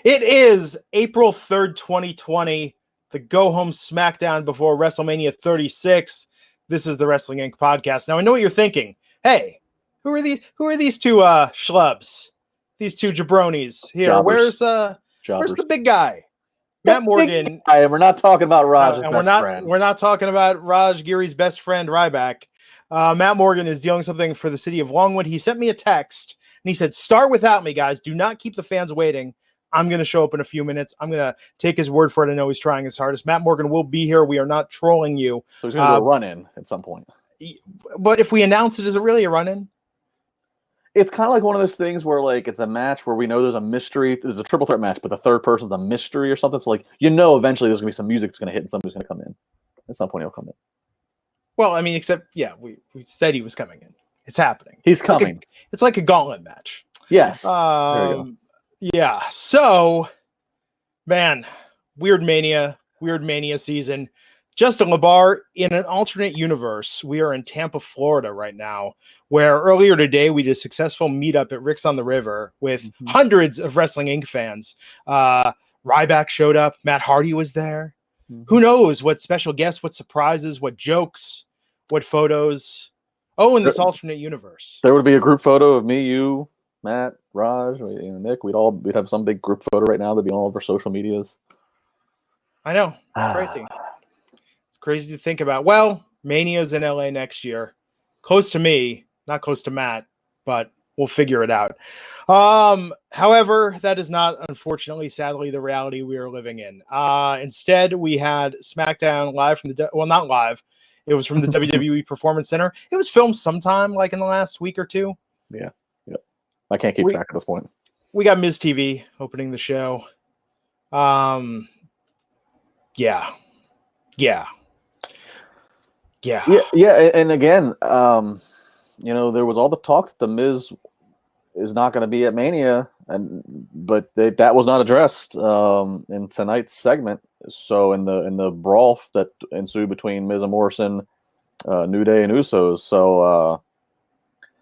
It is April 3rd, 2020, the go-home SmackDown before WrestleMania 36. This is the Wrestling Inc. podcast. Now, I know what you're thinking. Hey, who are these two schlubs? These two jabronis here. Jobbers. Where's the big guy? Matt Morgan. We're not talking about Raj's best friend. We're not talking about Raj Giri's best friend, Ryback. Matt Morgan is dealing something for the city of Longwood. He sent me a text, and he said, start without me, guys. Do not keep the fans waiting. I'm going to show up in a few minutes. I'm going to take his word for it. I know he's trying his hardest. Matt Morgan will be here. We are not trolling you. So he's going to do a run-in at some point. But if we announce it, is it really a run-in? It's kind of like one of those things where, like, it's a match where we know there's a mystery. There's a triple threat match, but the third person's a mystery or something. So, like, eventually there's going to be some music that's going to hit and somebody's going to come in. At some point he'll come in. Well, I mean, except, yeah, we said he was coming in. It's happening. He's coming. It's like a gauntlet match. Yes. There you go. Yeah, so, man, weird Mania season. Justin LaBar, in an alternate universe, we are in Tampa, Florida right now, where earlier today we did a successful meetup at Rick's on the River with hundreds of Wrestling Inc. fans. Ryback showed up. Matt Hardy was there. Who knows what special guests, what surprises, what jokes, what photos. Oh, in this alternate universe. There would be a group photo of me, you, Matt, Raj, Nick. We'd have some big group photo right now that'd be on all of our social medias. I know. It's crazy. It's crazy to think about. Well, Mania's in LA next year. Close to me, not close to Matt, but we'll figure it out. However, that is not, unfortunately, sadly, the reality we are living in. Instead, we had SmackDown live from not live. It was from the WWE Performance Center. It was filmed sometime like in the last week or two. Yeah. I can't keep track at this point. We got Miz TV opening the show. Yeah. And again, there was all the talk that the Miz is not going to be at Mania, but that was not addressed in tonight's segment. So in the brawl that ensued between Miz and Morrison, New Day and Usos. So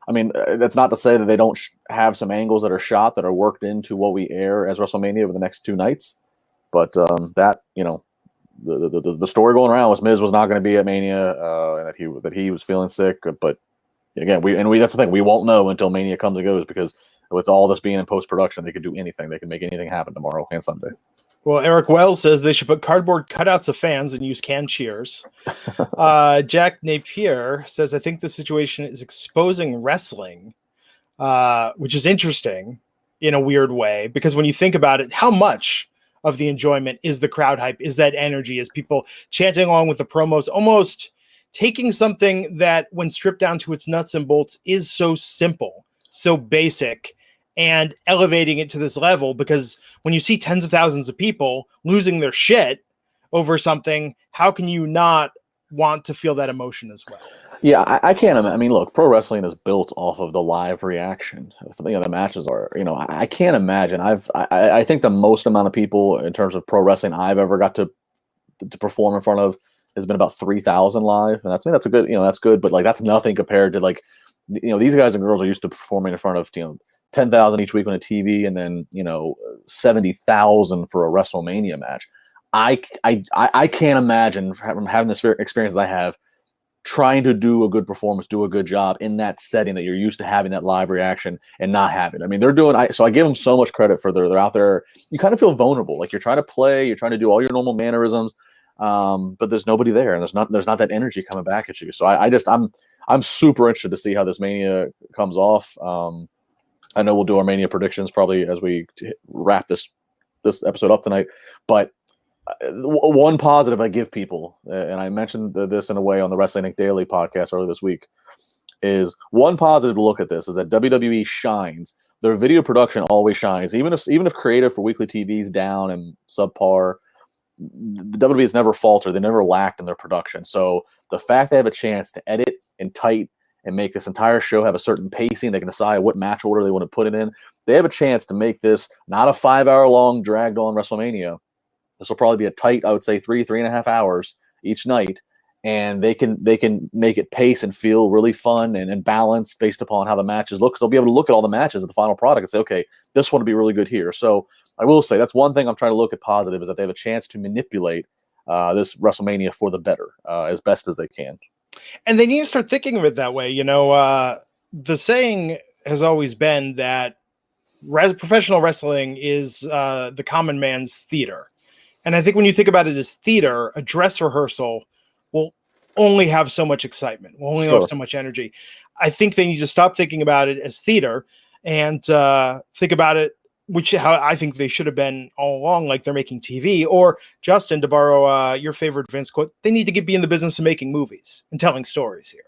I mean, that's not to say that they don't have some angles that are shot that are worked into what we air as WrestleMania over the next two nights. But the story going around was Miz was not going to be at Mania, and that he was feeling sick. But again, that's the thing, we won't know until Mania comes and goes, because with all this being in post production, they could do anything. They could make anything happen tomorrow and Sunday. Well, Eric Wells says they should put cardboard cutouts of fans and use canned cheers. Jack Napier says, I think the situation is exposing wrestling, which is interesting in a weird way, because when you think about it, how much of the enjoyment is the crowd hype, is that energy, is people chanting along with the promos, almost taking something that, when stripped down to its nuts and bolts, is so simple, so basic, and elevating it to this level. Because when you see tens of thousands of people losing their shit over something, how can you not want to feel that emotion as well? Yeah, I can't imagine. I mean, look, pro wrestling is built off of the live reaction. The matches are, I can't imagine. I think the most amount of people in terms of pro wrestling I've ever got to perform in front of has been about 3,000 live, and that's a good, that's good, but like that's nothing compared to, like, these guys and girls are used to performing in front of 10,000 each week on a TV, and then 70,000 for a WrestleMania match. I can't imagine having this experience I have, trying to do a good performance, do a good job in that setting that you're used to having that live reaction and not having. I mean, they're doing. So I give them so much credit for they're out there. You kind of feel vulnerable, like you're trying to play, you're trying to do all your normal mannerisms, but there's nobody there, and there's not that energy coming back at you. So I'm super interested to see how this Mania comes off. I know we'll do our Mania predictions probably as we wrap this episode up tonight, but one positive I give people, and I mentioned this in a way on the Wrestling Inc. Daily podcast earlier this week, is one positive to look at this is that WWE shines. Their video production always shines, even if creative for weekly TV is down and subpar. The WWE has never faltered. They never lacked in their production. So the fact they have a chance to edit and tight and make this entire show have a certain pacing, they can decide what match order they want to put it in. They have a chance to make this not a 5-hour-long dragged on WrestleMania. This will probably be a tight, I would say 3.5 hours each night. and they can make it pace and feel really fun and balanced based upon how the matches look. So they'll be able to look at all the matches at the final product and say, okay, this one will be really good here. So I will say that's one thing I'm trying to look at positive, is that they have a chance to manipulate this WrestleMania for the better as best as they can. And they need to start thinking of it that way. The saying has always been that professional wrestling is the common man's theater. And I think when you think about it as theater, a dress rehearsal will only have so much excitement, will only have so much energy. I think they need to stop thinking about it as theater and think about it, how I think they should have been all along, like they're making TV. Or, Justin, to borrow your favorite Vince quote, they need to be in the business of making movies and telling stories here.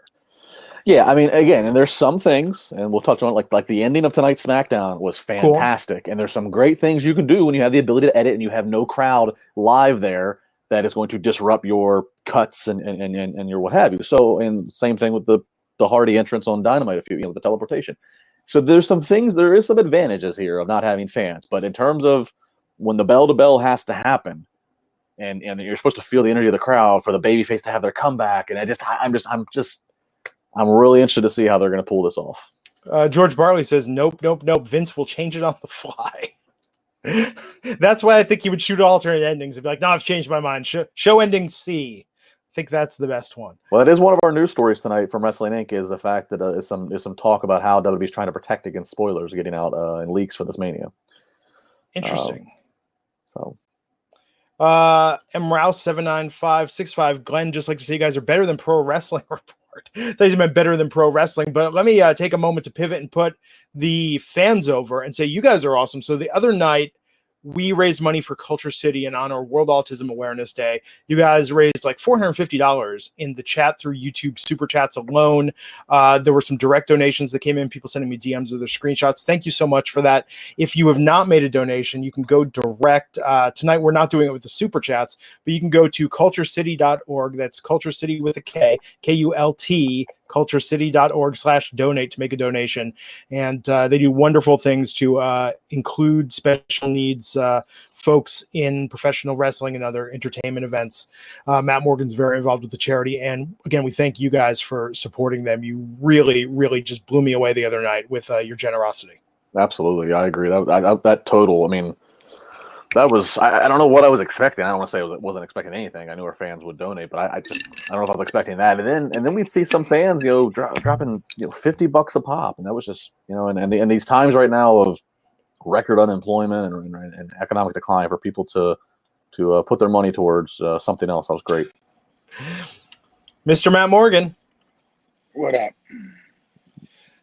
Yeah, I mean, again, and there's some things, and we'll touch on it, like the ending of tonight's SmackDown was fantastic. Cool. And there's some great things you can do when you have the ability to edit and you have no crowd live there that is going to disrupt your cuts and your what have you. So, and same thing with the Hardy entrance on Dynamite, the teleportation. So there is some advantages here of not having fans. But in terms of when the bell to bell has to happen, and you're supposed to feel the energy of the crowd for the babyface to have their comeback, and I'm really interested to see how they're going to pull this off. George Barley says, nope. Vince will change it on the fly. That's why I think he would shoot alternate endings and be like, no, I've changed my mind. Show ending C. I think that's the best one. Well, that is one of our news stories tonight from Wrestling Inc. is the fact that is some talk about how WWE is trying to protect against spoilers getting out and leaks for this Mania. Interesting. M-Rouse79565. Glenn, just like to say you guys are better than Pro Wrestling Report. They've been better than Pro Wrestling, but let me take a moment to pivot and put the fans over and say you guys are awesome. So the other night, we raised money for Culture City and on our World Autism Awareness Day. You guys raised like $450 in the chat through YouTube Super Chats alone. There were some direct donations that came in, people sending me DMs of their screenshots. Thank you so much for that. If you have not made a donation, you can go direct. Tonight, we're not doing it with the Super Chats, but you can go to culturecity.org. That's Culture City with a K, K-U-L-T, culturecity.org/donate to make a donation. And they do wonderful things to include special needs folks in professional wrestling and other entertainment events. Matt Morgan's very involved with the charity. And again, we thank you guys for supporting them. You really, really just blew me away the other night with your generosity. Absolutely. I agree. That total, I mean, that was, I don't know what I was expecting. I don't want to say I wasn't expecting anything. I knew our fans would donate, but I don't know if I was expecting that. And then we'd see some fans, dropping, $50 a pop. And that was just, and these times right now of record unemployment and economic decline for people to put their money towards something else. That was great. Mr. Matt Morgan. What up?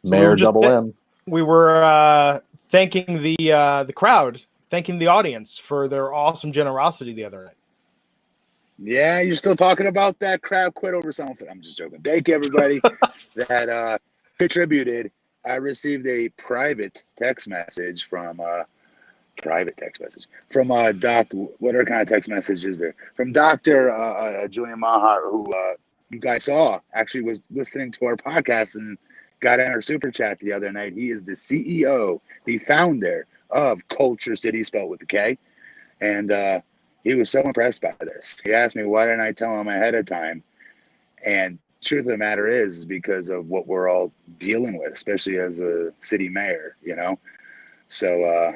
Mayor Double M. We were thanking the crowd, thanking the audience for their awesome generosity the other night. Yeah, you're still talking about that crowd quit over something. I'm just joking. Thank you, everybody that contributed. I received a private text message from Doc. What other kind of text message is there? From Dr. Julian Mahat, who you guys saw, actually was listening to our podcast and got in our super chat the other night. He is the CEO, the founder of Culture City, spelled with a K. And he was so impressed by this. He asked me, why didn't I tell him ahead of time? And truth of the matter is because of what we're all dealing with, especially as a city mayor, So,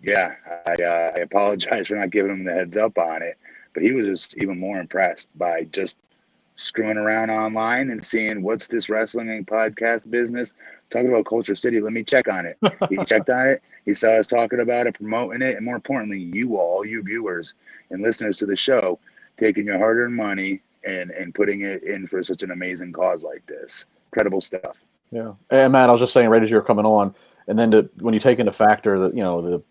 yeah, I apologize for not giving him the heads up on it. But he was just even more impressed by just screwing around online and seeing what's this wrestling and podcast business talking about Culture City. Let me check on it. He checked on it. He saw us talking about it, promoting it, and more importantly, you viewers and listeners to the show, taking your hard-earned money and putting it in for such an amazing cause like this. Incredible stuff. Yeah. And Matt, I was just saying right as you were coming on, and then when you take into factor that the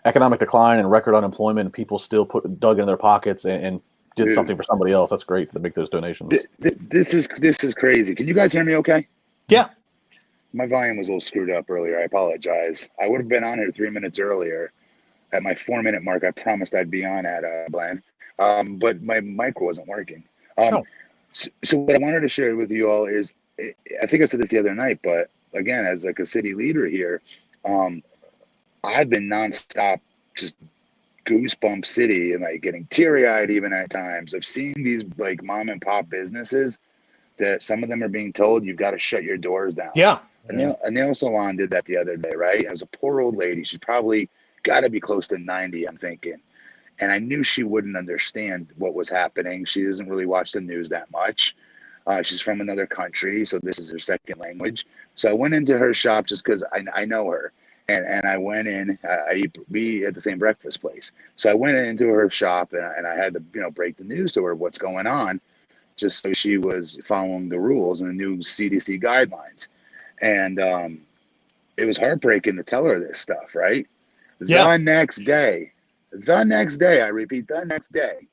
economic decline and record unemployment, and people still dug in their pockets and did something for somebody else. That's great to make those donations. This is crazy. Can you guys hear me okay? Yeah. My volume was a little screwed up earlier. I apologize. I would have been on here 3 minutes earlier. At my 4-minute mark, I promised I'd be on at Glenn. But my mic wasn't working. So what I wanted to share with you all is, I think I said this the other night, but again, as like a city leader here, I've been nonstop just goosebump city and like getting teary-eyed even at times of seeing these like mom and pop businesses that some of them are being told you've got to shut your doors down. Yeah. A nail salon did that the other day, right? It was a poor old lady. She's probably got to be close to 90, I'm thinking. And I knew she wouldn't understand what was happening. She doesn't really watch the news that much. She's from another country, so this is her second language. So I went into her shop just because I know her. And I went in, we at the same breakfast place. So I went into her shop and I had to, break the news to her, what's going on, just so she was following the rules and the new CDC guidelines. And it was heartbreaking to tell her this stuff, right? Yeah. The next day, I repeat, the next day,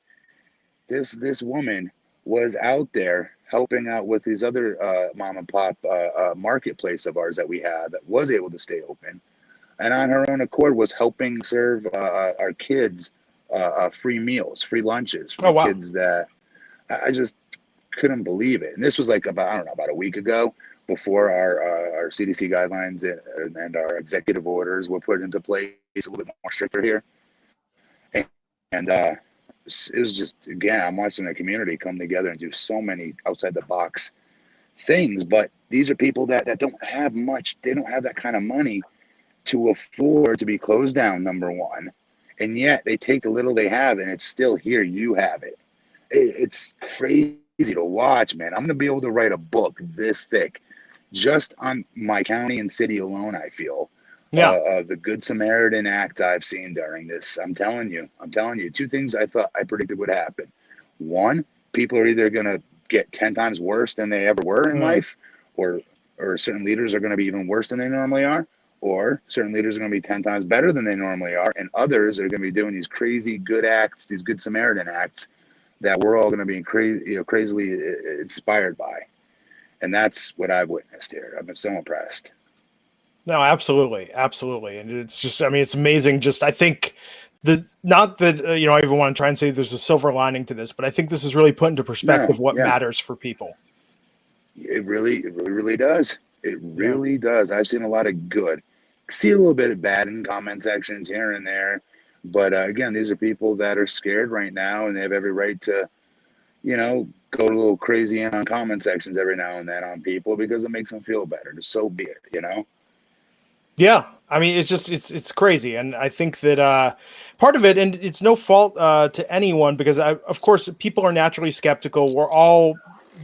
this woman was out there helping out with these other mom and pop marketplace of ours that we had that was able to stay open. And on her own accord was helping serve our kids free meals, free lunches for kids that I just couldn't believe it. And this was like about a week ago, before our CDC guidelines and our executive orders were put into place a little bit more stricter here. And it was just, again, I'm watching the community come together and do so many outside the box things. But these are people that don't have much. They don't have that kind of money to afford to be closed down, number one. And yet they take the little they have and it's still here. You have it. It's crazy to watch, man. I'm going to be able to write a book this thick just on my county and city alone, I feel. The Good Samaritan act I've seen during this. I'm telling you, two things I predicted would happen. One, people are either going to get 10 times worse than they ever were in life, or certain leaders are going to be even worse than they normally are, or certain leaders are going to be 10 times better than they normally are, and others are going to be doing these crazy good acts, these Good Samaritan acts that we're all going to be crazily inspired by. And that's what I've witnessed here. I've been so impressed. No, absolutely. Absolutely. And it's just, it's amazing. Just, I think not that, I even want to try and say there's a silver lining to this, but I think this is really put into perspective what matters for people. It really does. It really does. I've seen a lot of good, see a little bit of bad in comment sections here and there. But again, these are people that are scared right now and they have every right to, go a little crazy in on comment sections every now and then on people because it makes them feel better. Just so be it, Yeah. It's crazy. And I think that part of it, and it's no fault to anyone, because of course, people are naturally skeptical. We're all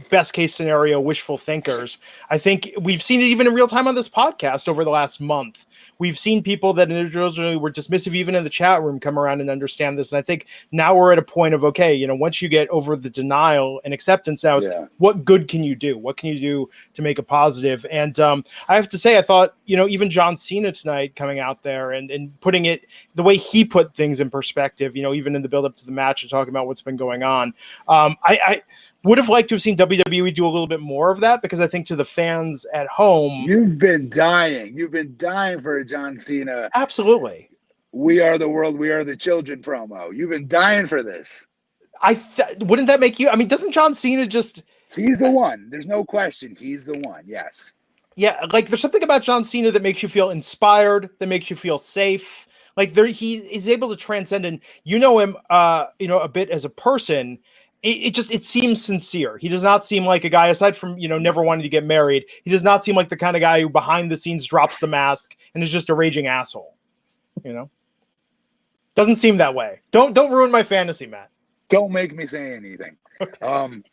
best case scenario wishful thinkers. I think we've seen it even in real time on this podcast over the last month. We've seen people that originally were dismissive, even in the chat room, come around and understand this. And I think now we're at a point of, okay, once you get over the denial and acceptance now, is what good can you do? What can you do to make a positive? And I have to say, I thought, even John Cena tonight coming out there and putting it the way he put things in perspective, even in the build up to the match and talking about what's been going on. I would have liked to have seen WWE do a little bit more of that, because I think to the fans at home, you've been dying for a John Cena. Absolutely. We are the world, we are the children promo. You've been dying for this. Wouldn't that make you? Doesn't John Cena just? He's the one. There's no question. He's the one. Yes. Yeah. Like there's something about John Cena that makes you feel inspired, that makes you feel safe. Like he's able to transcend, and him, a bit as a person. It seems sincere. He does not seem like a guy, aside from, never wanting to get married. He does not seem like the kind of guy who behind the scenes drops the mask and is just a raging asshole. Doesn't seem that way. Don't ruin my fantasy, Matt. Don't make me say anything. Okay.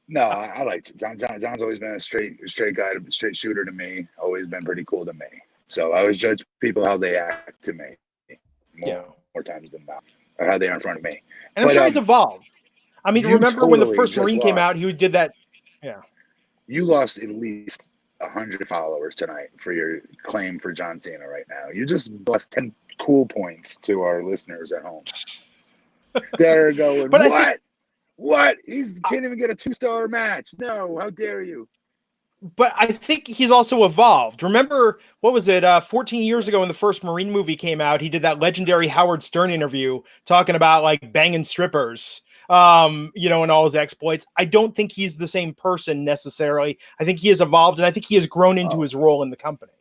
No, I like John. John's always been a straight guy, straight shooter to me. Always been pretty cool to me. So I always judge people how they act to me more times than not, or how they are in front of me. And I'm sure he's evolved. Remember when the first Marine came out, he did that. Yeah. You lost at least 100 followers tonight for your claim for John Cena right now. You just lost 10 cool points to our listeners at home. They're going, but what? He can't even get a 2-star match. No, how dare you? But I think he's also evolved. Remember, what was it, 14 years ago when the first Marine movie came out, he did that legendary Howard Stern interview talking about like banging strippers. And all his exploits. I don't think he's the same person necessarily. I think he has evolved, and I think he has grown into his role in the company.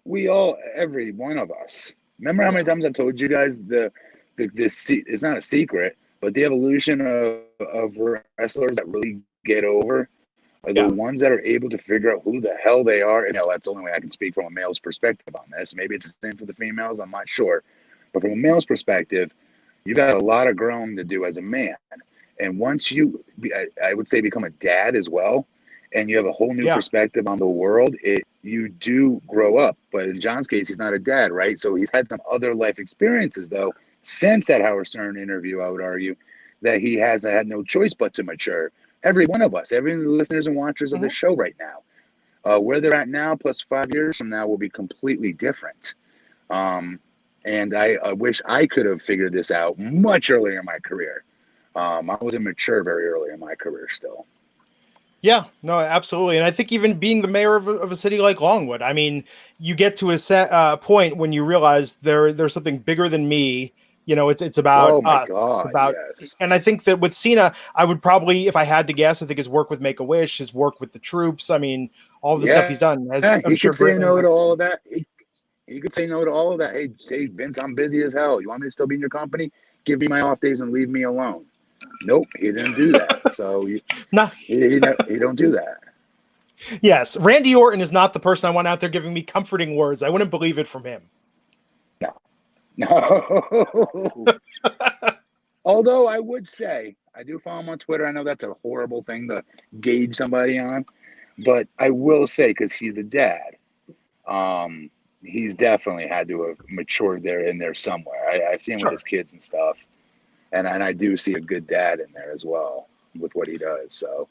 We all, every one of us. Remember how many times I told you guys the it's not a secret, but the evolution of wrestlers that really get over are the ones that are able to figure out who the hell they are. And that's the only way I can speak from a male's perspective on this. Maybe it's the same for the females. I'm not sure. But from a male's perspective, you got a lot of growing to do as a man. And once you, I would say, become a dad as well, and you have a whole new perspective on the world, you do grow up. But in John's case, he's not a dad, right? So he's had some other life experiences, though, since that Howard Stern interview, I would argue, that he has had no choice but to mature. Every one of us, every listeners and watchers of this show right now, where they're at now, plus 5 years from now, will be completely different. And I wish I could have figured this out much earlier in my career. I was immature very early in my career still. Yeah, no, absolutely. And I think even being the mayor of a city like Longwood, I mean, you get to a point when you realize there's something bigger than me. You know, it's about us. God, about, yes. And I think that with Cena, I would probably, if I had to guess, I think his work with Make-A-Wish, his work with the troops, I mean, all the stuff he's done. He could say no to all of that. He could say no to all of that. Hey, say, Vince, I'm busy as hell. You want me to still be in your company? Give me my off days and leave me alone. Nope, he didn't do that. So he don't do that. Yes, Randy Orton is not the person I want out there giving me comforting words. I wouldn't believe it from him. No. Although I would say, I do follow him on Twitter. I know that's a horrible thing to gauge somebody on, but I will say, because he's a dad, he's definitely had to have matured in there somewhere. I see him with his kids and stuff, and I do see a good dad in there as well with what he does. So,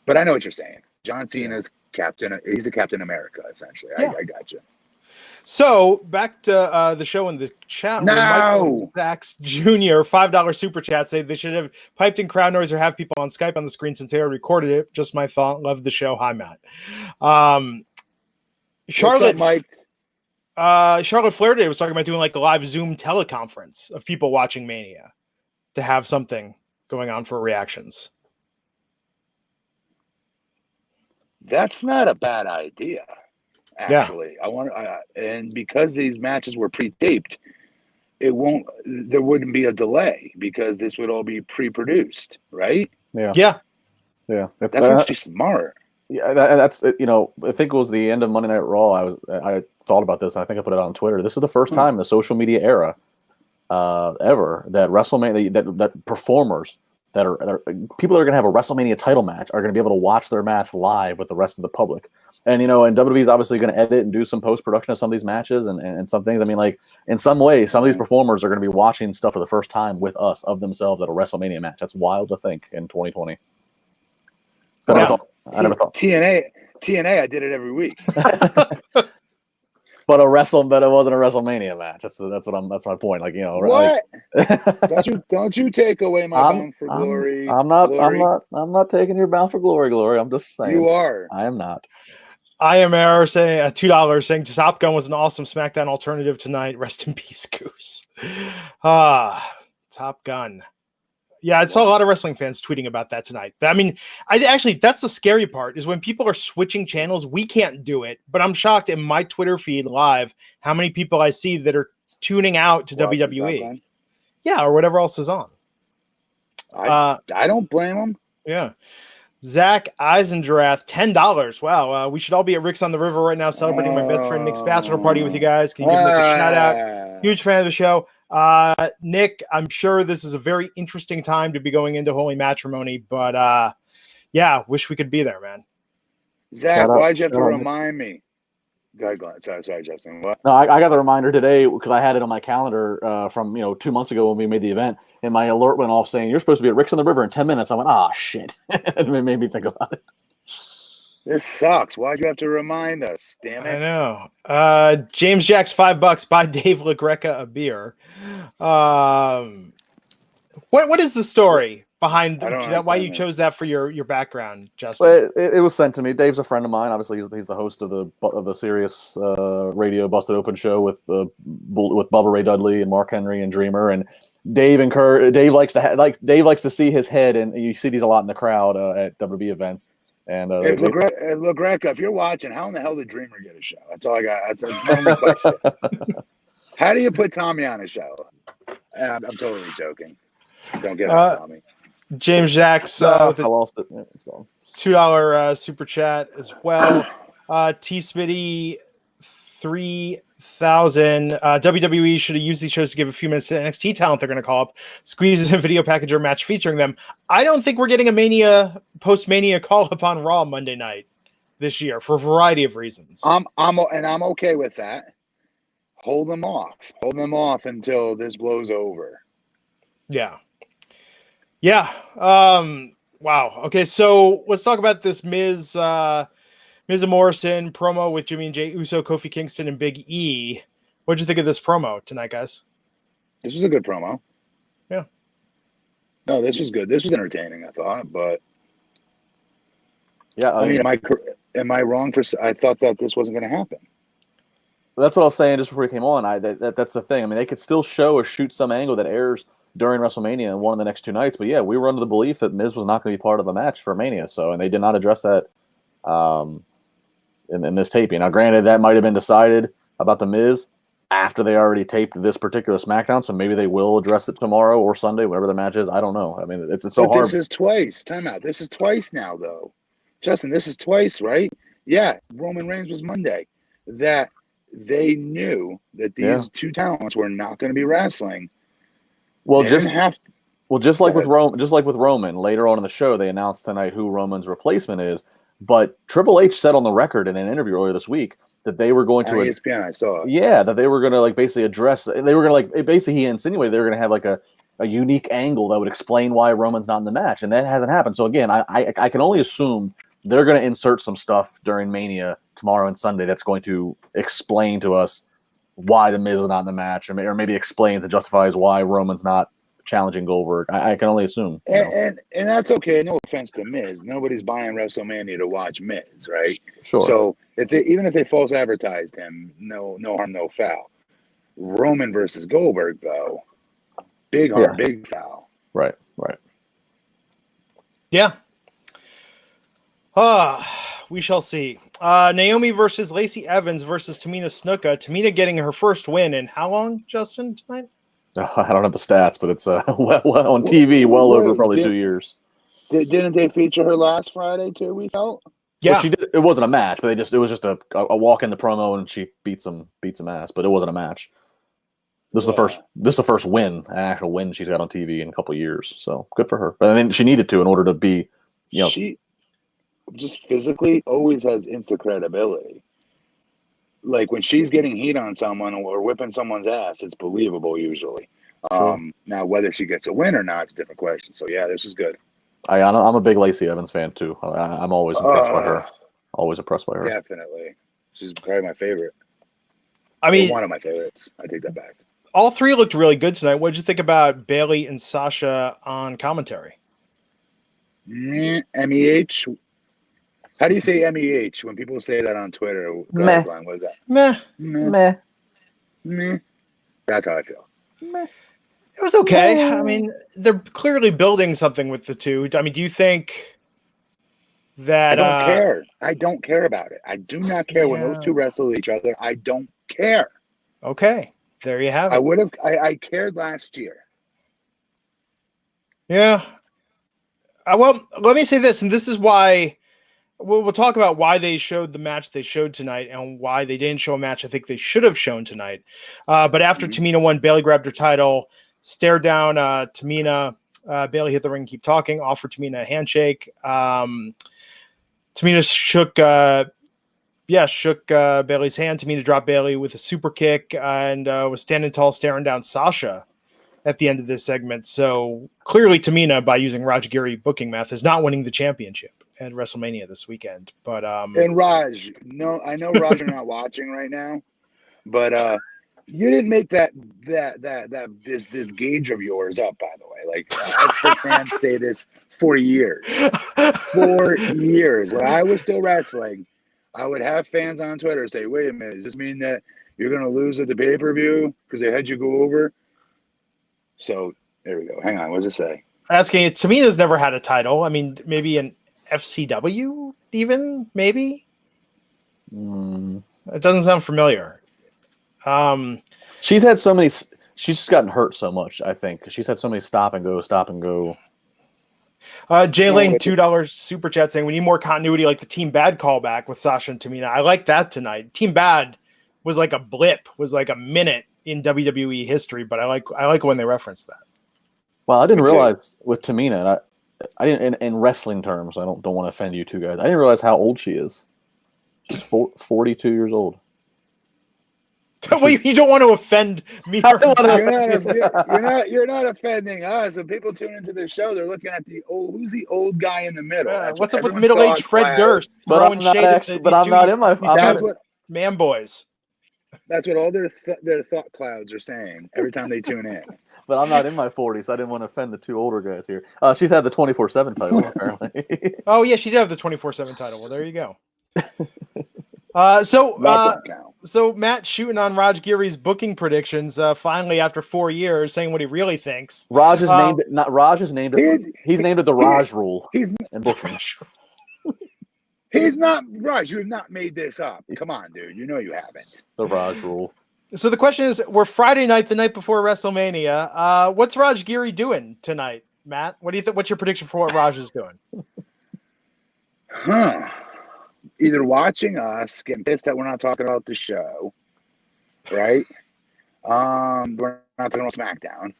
but I know what you're saying. John Cena's captain. He's a Captain America, essentially. I got you. So back to the show in the chat room. Michael Sachs Jr. $5 super chat say they should have piped in crowd noise or have people on Skype on the screen since they already recorded it. Just my thought. Love the show. Hi, Matt. Charlotte, Mike? Charlotte Flair Day was talking about doing like a live Zoom teleconference of people watching Mania to have something going on for reactions. That's not a bad idea. Actually, and because these matches were pre-taped, there wouldn't be a delay because this would all be pre-produced, right? Yeah. That's actually smart. Yeah, that's I think it was the end of Monday Night Raw. I thought about this, and I think I put it on Twitter. This is the first time in the social media era ever that WrestleMania that performers that are people that are going to have a WrestleMania title match are going to be able to watch their match live with the rest of the public. And, and WWE is obviously going to edit and do some post-production of some of these matches and some things. I mean, like, in some ways, some of these performers are going to be watching stuff for the first time with us of themselves at a WrestleMania match. That's wild to think in 2020. I never thought. TNA, I did it every week. But it wasn't a WrestleMania match. That's my point. Like, what? Like, don't you take away my Bound for Glory. I'm not taking your Bound for Glory. I'm just saying. You are. I am not. I am error saying $2 saying Top Gun was an awesome SmackDown alternative tonight. Rest in peace, Goose. Top Gun. Yeah, I saw a lot of wrestling fans tweeting about that tonight. I mean, that's the scary part is when people are switching channels, we can't do it. But I'm shocked in my Twitter feed live how many people I see that are tuning out to WWE. Yeah, or whatever else is on. I don't blame them. Yeah. Zach Eisendrath, $10. Wow, we should all be at Rick's on the River right now celebrating my best friend Nick's bachelor party with you guys. Can you give Nick a shout out? Huge fan of the show. Nick, I'm sure this is a very interesting time to be going into holy matrimony, but wish we could be there, man. Zach, why'd you have to remind me? Go ahead. Sorry, Justin. What? No, I got the reminder today because I had it on my calendar from 2 months ago when we made the event, and my alert went off saying you're supposed to be at Rick's on the River in 10 minutes. I went, shit. It made me think about it. This sucks. Why'd you have to remind us? Damn it. I know. James Jack's $5. Buy Dave LaGreca a beer. What is the story behind that? Why you chose that for your background, Justin? Well, it was sent to me. Dave's a friend of mine. Obviously, he's the host of the Sirius Radio Busted Open show with Bubba Ray Dudley and Mark Henry and Dreamer. And Dave likes to see his head, and you see these a lot in the crowd at WWE events. And LaGreca, if you're watching, how in the hell did Dreamer get a show? That's all I got. That's my only question. How do you put Tommy on a show? I'm totally joking. Don't get off on me. James Jacks with I a lost it. Yeah, it's gone. $2 super chat as well. T Smitty 3000. WWE should have used these shows to give a few minutes to NXT talent they're going to call up, squeeze in a video package or match featuring them. I don't think we're getting a Mania post-Mania call up on Raw Monday night this year for a variety of reasons. I'm okay with that. Hold them off until this blows over. Yeah. Wow. Okay, so let's talk about this Miz and Morrison promo with Jimmy and Jey Uso, Kofi Kingston, and Big E. What'd you think of this promo tonight, guys? This was a good promo. Yeah. No, this was good. This was entertaining, I thought, but Yeah, I mean, am I wrong for? I thought that this wasn't going to happen. that's what I was saying just before we came on. That's the thing. I mean, they could still show or shoot some angle that airs during WrestleMania and one of the next 2 nights. But yeah, we were under the belief that Miz was not going to be part of a match for Mania. So, and they did not address that in this taping. Now, granted, that might have been decided about the Miz after they already taped this particular SmackDown. So maybe they will address it tomorrow or Sunday, whatever the match is. I don't know. I mean, it's so hard. This is twice. Time out. This is twice now, though. Justin, this is twice, right? Yeah, Roman Reigns was Monday. That they knew that these two talents were not going to be wrestling. Well, they just didn't have to. Well, just like with Roman, later on in the show, they announced tonight who Roman's replacement is. But Triple H said on the record in an interview earlier this week that they were going to On ESPN, I saw it. Yeah, that they were going to like basically address. They were going to like basically he insinuated they were going to have like a unique angle that would explain why Roman's not in the match, and that hasn't happened. So again, I can only assume they're going to insert some stuff during Mania tomorrow and Sunday that's going to explain to us why the Miz is not in the match, or maybe explain to justifies why Roman's not challenging Goldberg. I can only assume. And that's okay. No offense to Miz. Nobody's buying WrestleMania to watch Miz, right? Sure. So even if they false advertised him, no harm, no foul. Roman versus Goldberg, though, big harm, big foul. Right. Yeah. We shall see. Naomi versus Lacey Evans versus Tamina Snuka. Tamina getting her first win in how long, Justin, tonight? I don't have the stats, but it's well on TV, over probably 2 years. Didn't they feature her last Friday too? We felt. Yeah, well, she did. It wasn't a match, but it was just a walk in the promo, and she beat some ass, but it wasn't a match. This is the first win, an actual win she's got on TV in a couple of years. So good for her. But I mean, she needed to in order to be, She just physically always has instant credibility. Like when she's getting heat on someone or whipping someone's ass, it's believable usually. Sure. Now whether she gets a win or not, it's a different question. So yeah, this is good. I'm a big Lacey Evans fan too. I'm always impressed by her. Always impressed by her. Definitely, she's probably my favorite. I mean, one of my favorites. I take that back. All three looked really good tonight. What did you think about Bayley and Sasha on commentary? MEH. How do you say MEH when people say that on Twitter? Meh. What is that? Meh. That's how I feel. Meh. It was okay. I mean, they're clearly building something with the two. I mean, do you think that... I don't care. I don't care about it. I do not care when those two wrestle each other. I don't care. Okay. There you have it. I cared last year. Yeah. Well, let me say this, and this is why... We'll talk about why they showed the match they showed tonight and why they didn't show a match I think they should have shown tonight. But after Tamina won, Bayley grabbed her title, stared down Tamina. Bayley hit the ring, keep talking, offered Tamina a handshake. Tamina shook Bayley's hand. Tamina dropped Bayley with a super kick and was standing tall, staring down Sasha at the end of this segment. So clearly Tamina, by using Raj Giri booking math, is not winning the championship at WrestleMania this weekend. But and Raj, no, I know Raj, you're not watching right now, but you didn't make this gauge of yours up, by the way. Like I've heard fans say this for years. 4 years. When I was still wrestling, I would have fans on Twitter say, "Wait a minute, does this mean that you're going to lose at the pay-per-view because they had you go over?" So there we go. Hang on, what does it say? Asking it, Tamina's never had a title. I mean, maybe an FCW even, maybe? It doesn't sound familiar. She's had so many. She's just gotten hurt so much, I think. She's had so many stop and go. Jay Lane, $2 super chat saying we need more continuity, like the Team Bad callback with Sasha and Tamina. I like that tonight. Team Bad was like a blip, was like a minute in WWE history, but I like when they reference that. Well, I didn't realize with Tamina, and I didn't in wrestling terms. I don't want to offend you two guys. I didn't realize how old she is. She's 42 years old. Well, you don't want to offend me. You're not offending us. When people tune into the show, they're looking at who's the old guy in the middle. What's up with middle-aged Fred Durst? But I'm not in my. Man boys. That's what all their thought clouds are saying every time they tune in. But I'm not in my 40s. So I didn't want to offend the two older guys here. She's had the 24/7 title apparently. Oh yeah, she did have the 24/7 title. Well, there you go. So Matt shooting on Raj Giri's booking predictions finally after 4 years, saying what he really thinks. Raj has named it. Not Raj has named it. He's named it the Raj rule. He's not Raj. You have not made this up. Come on, dude. You know you haven't. The Raj rule. So the question is, we're Friday night, the night before WrestleMania. What's Raj Giri doing tonight, Matt? What do you think? What's your prediction for what Raj is doing? Either watching us, getting pissed that we're not talking about the show, right? We're not talking about SmackDown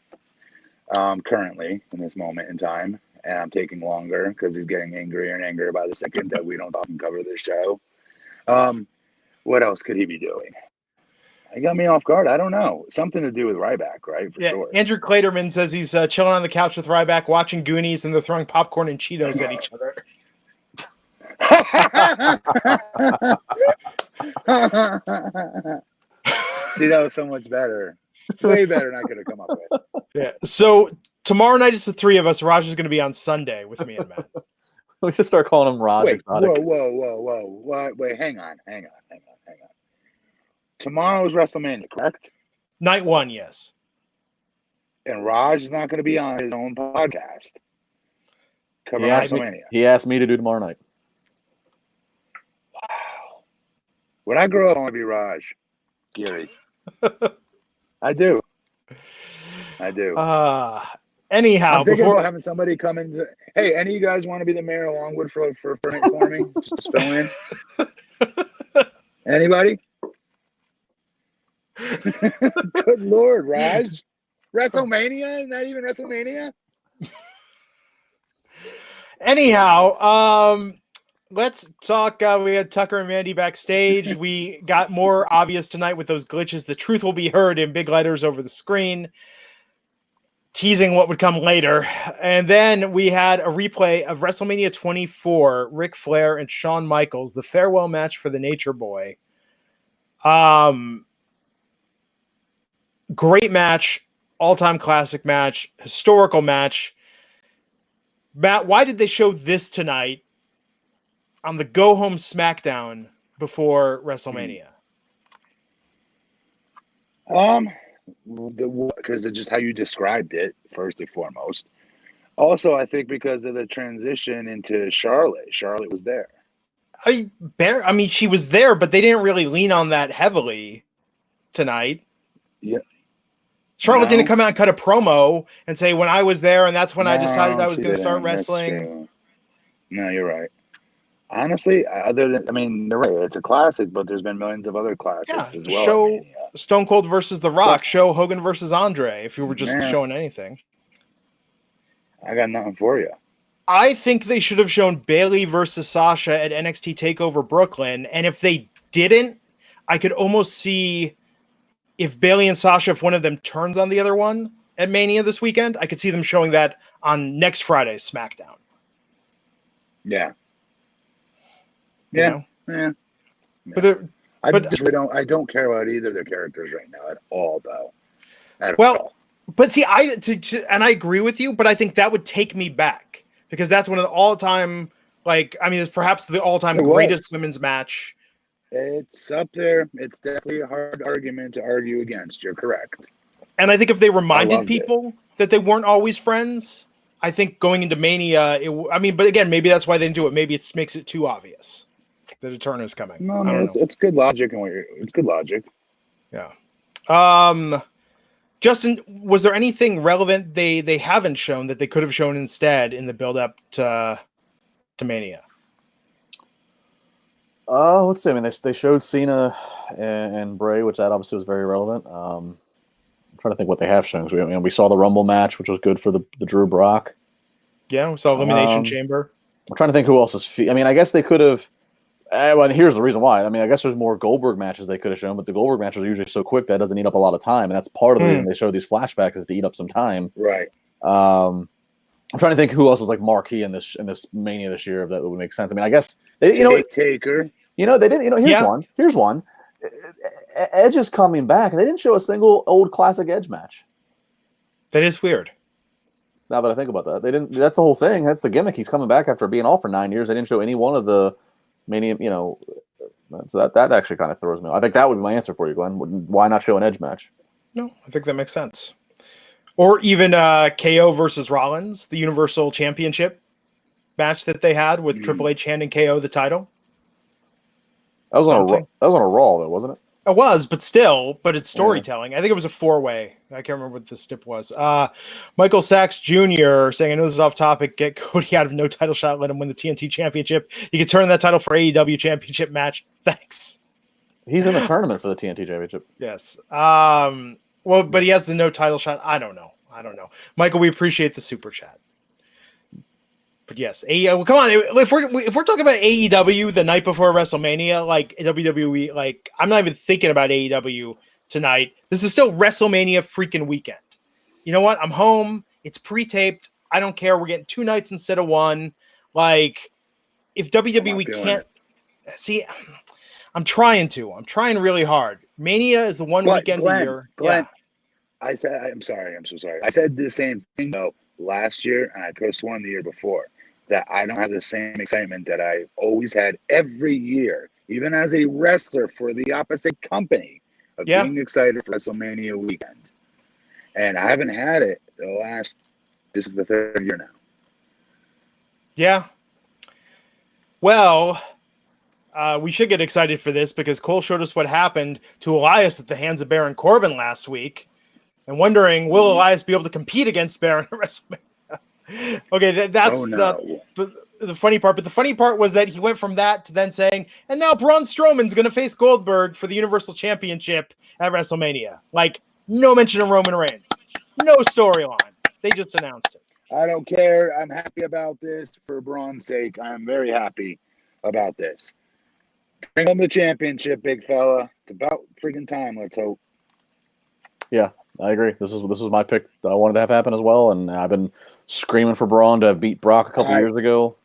currently in this moment in time, and I'm taking longer because he's getting angrier and angrier by the second that we don't talk and cover the show. What else could he be doing? He got me off guard. I don't know. Something to do with Ryback, right? For sure. Andrew Claterman says he's chilling on the couch with Ryback, watching Goonies, and they're throwing popcorn and Cheetos at each other. See, that was so much better. Way better than I could have come up with. Yeah. So tomorrow night it's the three of us. Raj is going to be on Sunday with me and Matt. We should start calling him Raj. Whoa. Wait, hang on. Tomorrow is WrestleMania, correct? Night one, yes. And Raj is not going to be on his own podcast covering WrestleMania. He asked me to do tomorrow night. Wow. When I grow up, I want to be Raj Giri. I do. Anyhow, I'm thinking about having somebody come in. Hey, any of you guys want to be the mayor of Longwood for me? Just to fill in. Anybody? Good Lord, Raj. WrestleMania? Is that even WrestleMania? Anyhow, let's talk. We had Tucker and Mandy backstage. We got more obvious tonight with those glitches. The truth will be heard in big letters over the screen, teasing what would come later. And then we had a replay of WrestleMania 24, Ric Flair and Shawn Michaels, the farewell match for the Nature Boy. Great match, all-time classic match, historical match. Matt, why did they show this tonight on the go-home SmackDown before WrestleMania? Because of just how you described it, first and foremost. Also, I think because of the transition into Charlotte. Charlotte was there. I mean, she was there, but they didn't really lean on that heavily tonight. Yeah. Charlotte didn't come out and cut a promo and say, when I was there, and that's when I decided I was going to start wrestling. No, you're right. Honestly, they're right. It's a classic, but there's been millions of other classics as well. Show Stone Cold versus The Rock. Show Hogan versus Andre, if you were just showing anything. I got nothing for you. I think they should have shown Bayley versus Sasha at NXT TakeOver Brooklyn, and if they didn't, I could almost see if Bayley and Sasha, if one of them turns on the other one at Mania this weekend, I could see them showing that on next Friday's SmackDown. Yeah. Yeah. But I don't care about either of their characters right now at all, though. But see, and I agree with you, but I think that would take me back because that's one of the all-time, it's perhaps the all-time greatest women's match. It's up there. It's definitely a hard argument to argue against. You're correct. And I think if they reminded people that they weren't always friends, I think going into Mania, but again, maybe that's why they didn't do it. Maybe it makes it too obvious that a turn is coming. No, it's good logic. It's good logic. Yeah. Justin, was there anything relevant they haven't shown that they could have shown instead in the build up to Mania? Let's see. I mean, they showed Cena and Bray, which that obviously was very relevant. I'm trying to think what they have shown. We saw the Rumble match, which was good for the Drew Brock. Yeah, we saw Elimination Chamber. I'm trying to think who else is. I mean, I guess they could have. Well, here's the reason why. I mean, I guess there's more Goldberg matches they could have shown, but the Goldberg matches are usually so quick that doesn't eat up a lot of time, and that's part of the reason they show these flashbacks is to eat up some time. Right. I'm trying to think who else is like marquee in this Mania this year, if that would make sense. I mean, I guess they, Taker. They didn't. Here's one. Edge is coming back. They didn't show a single old classic Edge match. That is weird. Now that I think about that, they didn't. That's the whole thing. That's the gimmick. He's coming back after being off for 9 years. They didn't show any one of the Mania. So that actually kind of throws me off. I think that would be my answer for you, Glenn. Why not show an Edge match? No, I think that makes sense. Or even KO versus Rollins, the Universal Championship match that they had with Triple H handing KO the title. That was on a Raw, though, wasn't it? It was, but it's storytelling. Yeah. I think it was a 4-way. I can't remember what the stip was. Michael Sachs Jr. saying, I know this is off topic, get Cody out of no title shot, let him win the TNT Championship. He could turn that title for AEW Championship match. Thanks. He's in the tournament for the TNT Championship. Yes. Well, but he has the no title shot. I don't know. Michael, we appreciate the super chat. But yes, well, come on. If we're talking about AEW the night before WrestleMania, like WWE, like I'm not even thinking about AEW tonight. This is still WrestleMania freaking weekend. You know what? I'm home. It's pre-taped. I don't care. We're getting 2 nights instead of 1. Like, if WWE can't see, I'm trying really hard. Mania is the one weekend a year. Glenn, I'm sorry. I'm so sorry. I said the same thing though last year, and I could have sworn the year before that I don't have the same excitement that I always had every year, even as a wrestler for the opposite company, of being excited for WrestleMania weekend. And I haven't had it this is the 3rd year now. Yeah. Well, we should get excited for this because Cole showed us what happened to Elias at the hands of Baron Corbin last week, and wondering, will Elias be able to compete against Baron at WrestleMania? Okay, that's the funny part. But the funny part was that he went from that to then saying, and now Braun Strowman's going to face Goldberg for the Universal Championship at WrestleMania. Like, no mention of Roman Reigns. No storyline. They just announced it. I don't care. I'm happy about this for Braun's sake. I'm very happy about this. Bring him the championship, big fella. It's about freaking time, let's hope. Yeah, I agree. This was my pick that I wanted to have happen as well, and I've been screaming for Braun to beat Brock a couple years ago.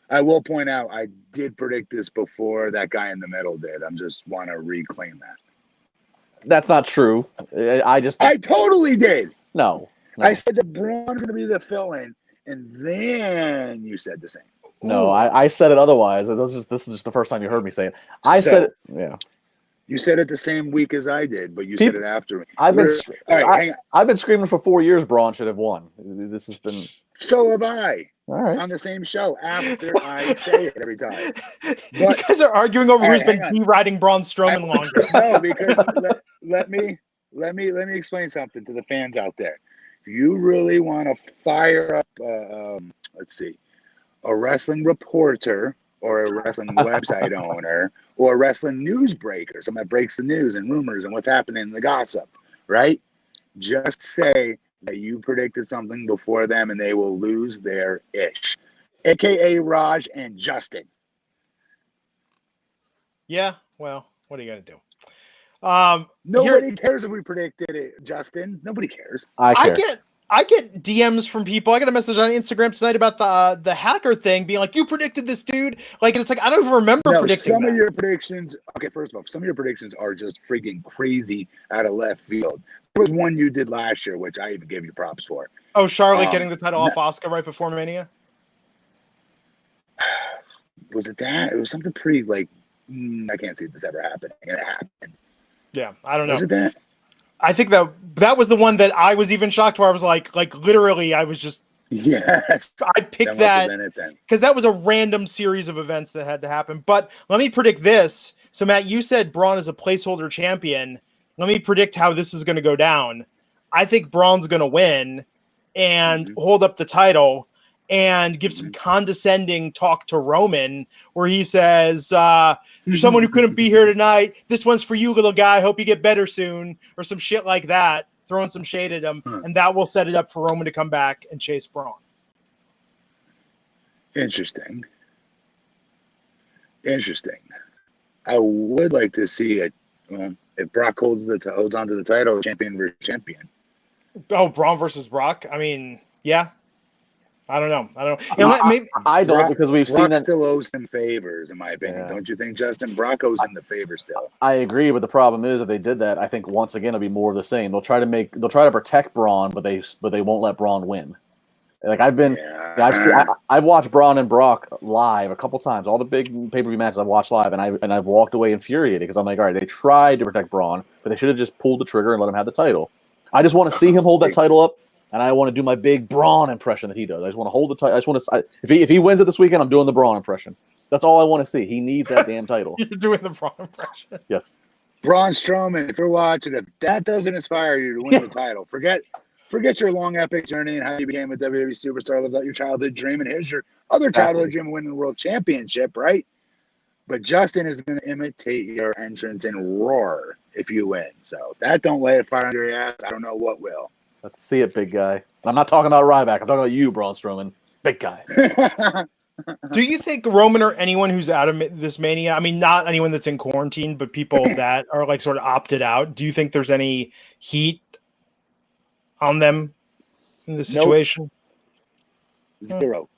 I will point out I did predict this before that guy in the middle did. I just want to reclaim that. That's not true. I totally did. No. I said that Braun's going to be the fill-in, and then you said the same. No, I said it otherwise. This is just the first time you heard me say it. Said it. Yeah. You said it the same week as I did, but you said it after me. I've been screaming for 4 years Braun should have won. This has been. So have I. All right. On the same show after I say it every time. But, you guys are arguing over who's been riding Braun Strowman longer. No, because let me explain something to the fans out there. If you really want to fire up, a wrestling reporter or a wrestling website owner or a wrestling news breaker, someone that breaks the news and rumors and what's happening in the gossip, right? Just say that you predicted something before them and they will lose their ish. AKA Raj and Justin. Yeah, well, what are you going to do? Nobody cares if we predicted it, Justin. Nobody cares. I get DMs from people. I got a message on Instagram tonight about the hacker thing, being like, "You predicted this, dude." Like, and it's like I don't even remember predicting. Some of your predictions. Okay, first of all, some of your predictions are just freaking crazy out of left field. There was one you did last year, which I even gave you props for. Oh, Charlotte getting the title off Asuka right before Mania. Was it that? It was something pretty like I can't see this ever happening, and it happened. Yeah, I don't know. Was it that? I think that was the one that I was even shocked where I was like literally I was just yes. I picked that because that was a random series of events that had to happen. But let me predict this. So Matt, you said Braun is a placeholder champion. let me predict how this is going to go down. I think Braun's going to win and hold up the title and give some condescending talk to Roman where he says, you're someone who couldn't be here tonight. This one's for you, little guy. Hope you get better soon, or some shit like that, throwing some shade at him. And that will set it up for Roman to come back and chase Braun. Interesting. I would like to see it if Brock holds on to the title, champion versus champion. Oh, Braun versus Brock? I mean, yeah. I don't know. I don't, because we've seen that still owes him favors, in my opinion. Don't you think, Justin? Brock owes him the favor still. I agree, but the problem is if they did that, I think once again it'll be more of the same. They'll try to protect Braun, but they won't let Braun win. Like I've watched Braun and Brock live a couple times. All the big pay-per-view matches I've watched live, and I've walked away infuriated because I'm like, all right, they tried to protect Braun, but they should have just pulled the trigger and let him have the title. I just want to see him hold that title up. And I want to do my big Braun impression that he does. I just want to hold the title. I just want to. If he wins it this weekend, I'm doing the Braun impression. That's all I want to see. He needs that damn title. You're doing the Braun impression. Yes. Braun Strowman, if you're watching, if that doesn't inspire you to win the title, forget your long epic journey and how you became a WWE superstar, lived out your childhood dream, and here's your other childhood dream of winning the world championship, right? But Justin is going to imitate your entrance and roar if you win. So if that don't lay a fire under your ass, I don't know what will. Let's see it, big guy. And I'm not talking about Ryback. I'm talking about you, Braun Strowman. Big guy. Do you think Roman or anyone who's out of this Mania, I mean, not anyone that's in quarantine, but people that are like sort of opted out, do you think there's any heat on them in this situation? Nope. Zero.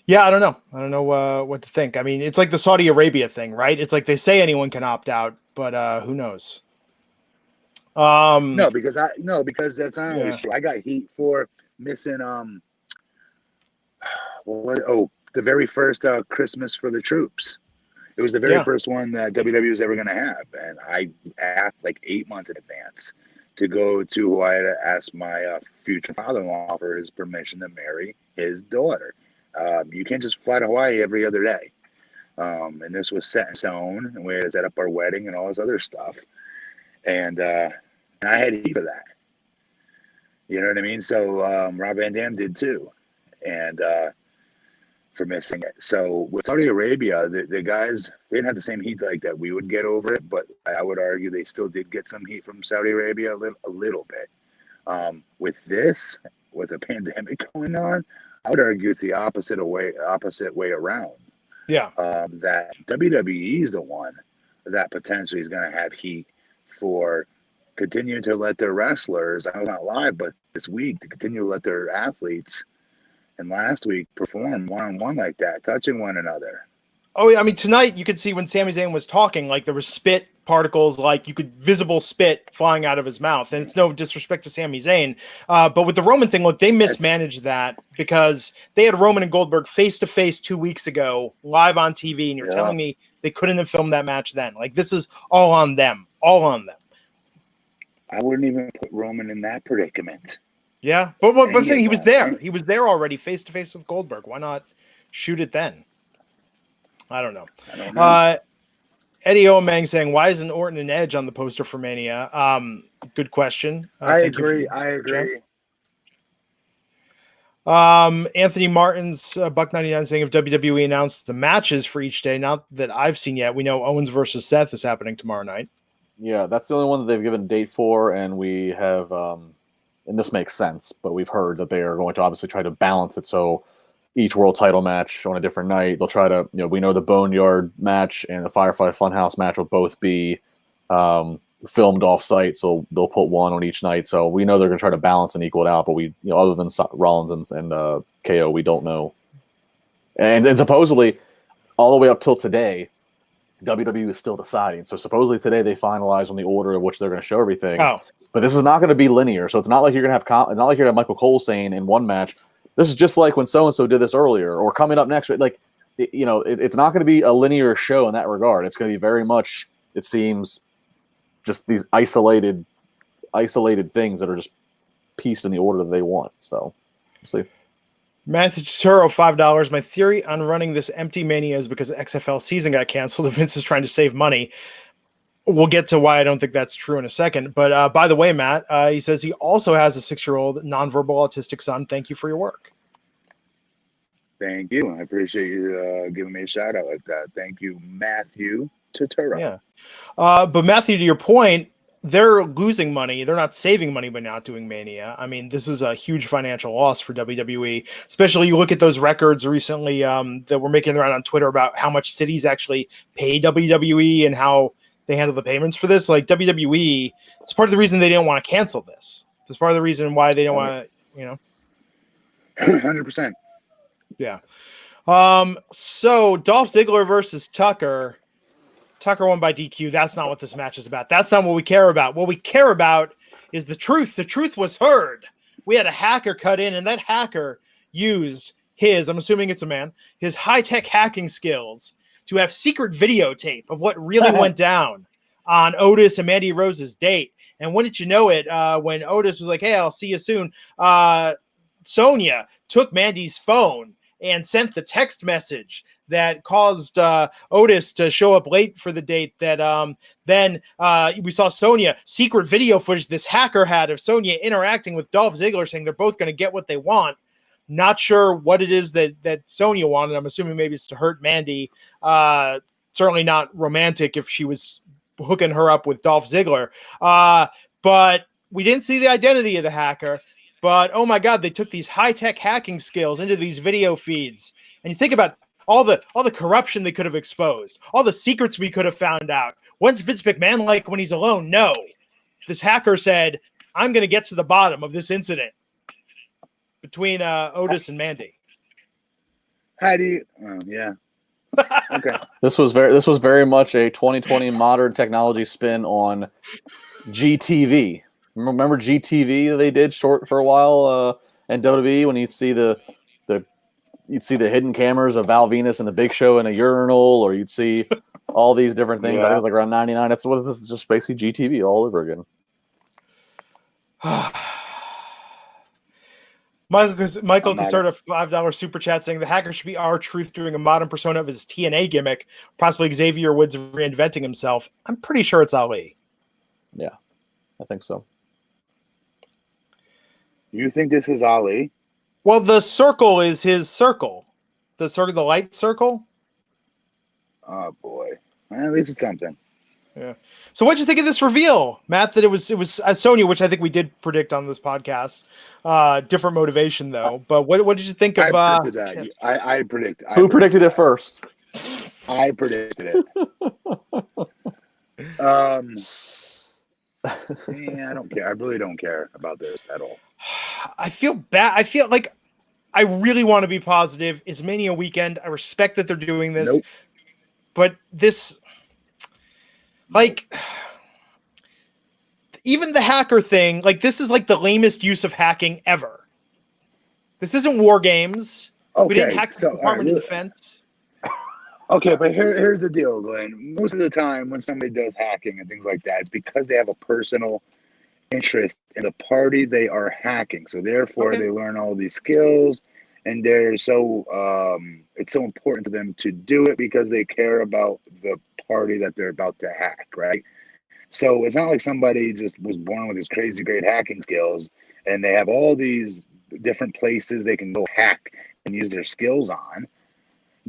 Yeah, I don't know. I don't know what to think. I mean, it's like the Saudi Arabia thing, right? It's like they say anyone can opt out, but who knows? No, because that's not always true. I got heat for missing the very first Christmas for the Troops. It was the very first one that WWE was ever going to have, and I asked like 8 months in advance to go to Wyatt to ask my future father-in-law for his permission to marry his daughter. You can't just fly to Hawaii every other day, and this was set in stone, and we had to set up our wedding and all this other stuff. And I had heat for that. You know what I mean? So Rob Van Dam did too. And for missing it. So with Saudi Arabia, the guys, they didn't have the same heat like that we would get over it, but I would argue they still did get some heat from Saudi Arabia a little bit. With a pandemic going on, I would argue it's the opposite way around. Yeah. That WWE is the one that potentially is going to have heat for continuing to let their wrestlers, I know not live, but this week, to continue to let their athletes and last week perform one-on-one like that, touching one another. Oh, yeah. I mean, tonight you could see when Sami Zayn was talking, like there was spit particles, like you could visible spit flying out of his mouth. And it's no disrespect to Sami Zayn. But with the Roman thing, look, they mismanaged that because they had Roman and Goldberg face-to-face 2 weeks ago, live on TV. And you're telling me they couldn't have filmed that match then. Like, this is all on them. All on them. I wouldn't even put Roman in that predicament. Yeah. But I'm saying he was there. He was there already face-to-face with Goldberg. Why not shoot it then? I don't know. Eddie Omang saying, why isn't Orton and Edge on the poster for Mania? Good question. I agree. Anthony Martin's Buck99 saying, if WWE announced the matches for each day, not that I've seen yet, we know Owens versus Seth is happening tomorrow night. Yeah, that's the only one that they've given a date for, and we have, and this makes sense, but we've heard that they are going to obviously try to balance it so each world title match on a different night. They'll try to, we know the Boneyard match and the Firefly Funhouse match will both be filmed off-site, so they'll put one on each night. So we know they're going to try to balance and equal it out, but we, other than Rollins and KO, we don't know. And supposedly, all the way up till today, WWE is still deciding. So supposedly today they finalize on the order of which they're going to show everything. Oh. But this is not going to be linear. So it's not like you're going to have not like you're going to have Michael Cole saying in one match, this is just like when so-and-so did this earlier, or coming up next. Like, it's not going to be a linear show in that regard. It's going to be very much, it seems, just these isolated things that are just pieced in the order that they want. So we'll see. Matthew Turturro, $5. My theory on running this empty Mania is because the XFL season got canceled and Vince is trying to save money. We'll get to why I don't think that's true in a second. But by the way, Matt, he says he also has a 6-year-old nonverbal autistic son. Thank you for your work. Thank you. I appreciate you giving me a shout out like that. Thank you, Matthew Turturro. Yeah. But Matthew, to your point, they're losing money. They're not saving money by not doing Mania. I mean, this is a huge financial loss for WWE, especially you look at those records recently that were making around on Twitter about how much cities actually pay WWE and how they handle the payments for this. Like WWE, it's part of the reason they didn't want to cancel this. It's part of the reason why they don't want to, 100%. Yeah. So Dolph Ziggler versus Tucker. Tucker won by DQ. That's not what this match is about. That's not what we care about. What we care about is the truth. The truth was heard. We had a hacker cut in, and that hacker used his, I'm assuming it's a man, his high-tech hacking skills to have secret videotape of what really went down on Otis and Mandy Rose's date. And wouldn't you know it, when Otis was like, hey, I'll see you soon, Sonya took Mandy's phone and sent the text message that caused Otis to show up late for the date. That then we saw Sonya secret video footage this hacker had of Sonya interacting with Dolph Ziggler, saying they're both going to get what they want. Not sure what it is that Sonya wanted. I'm assuming maybe it's to hurt Mandy. Certainly not romantic if she was hooking her up with Dolph Ziggler. But we didn't see the identity of the hacker. But, oh, my God, they took these high-tech hacking skills into these video feeds. And you think about all the corruption they could have exposed, all the secrets we could have found out. What's Vince McMahon like when he's alone? No. This hacker said, I'm going to get to the bottom of this incident between Otis and Mandy. How do you yeah. Okay. This was very much a 2020 modern technology spin on GTV. Remember GTV that they did short for a while in WWE when you'd see the hidden cameras of Val Venus and the Big Show in a urinal, or you'd see all these different things. Yeah. I think it was like around 99. That's what this is, just basically GTV all over again. Michael Caserta, $5 super chat saying the hacker should be R-Truth doing a modern persona of his TNA gimmick, possibly Xavier Woods reinventing himself. I'm pretty sure it's Ali. Yeah, I think so. You think this is Ali? Well, the circle is his circle. The light circle. Oh boy! Well, at least it's something. Yeah. So, what'd you think of this reveal, Matt? That it was Sonya, which I think we did predict on this podcast. Different motivation though. But what did you think of? I predicted that. Yes. I predict. Who predicted it first? I predicted it. I don't care. I really don't care about this at all. I feel bad. I feel like I really want to be positive. It's Mania weekend. I respect that they're doing this. Nope. But this, like, even the hacker thing, like, this is like the lamest use of hacking ever. This isn't War Games. Okay, we didn't hack the so, Department of Defense. Okay, but here's the deal, Glenn. Most of the time when somebody does hacking and things like that, it's because they have a personal interest in the party they are hacking. So therefore they learn all these skills, and they're so it's so important to them to do it because they care about the party that they're about to hack, right? So it's not like somebody just was born with these crazy great hacking skills and they have all these different places they can go hack and use their skills on.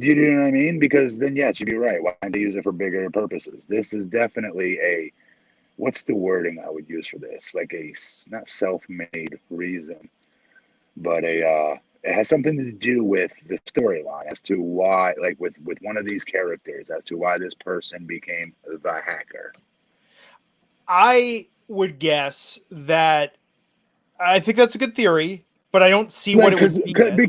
Do you know what I mean? Because then, yes, you'd be right. Why don't they use it for bigger purposes? This is definitely a, what's the wording I would use for this? Like a, not self-made reason, but it has something to do with the storyline as to why, like with one of these characters, as to why this person became the hacker. I would guess that, I think that's a good theory, but I don't see what it would be.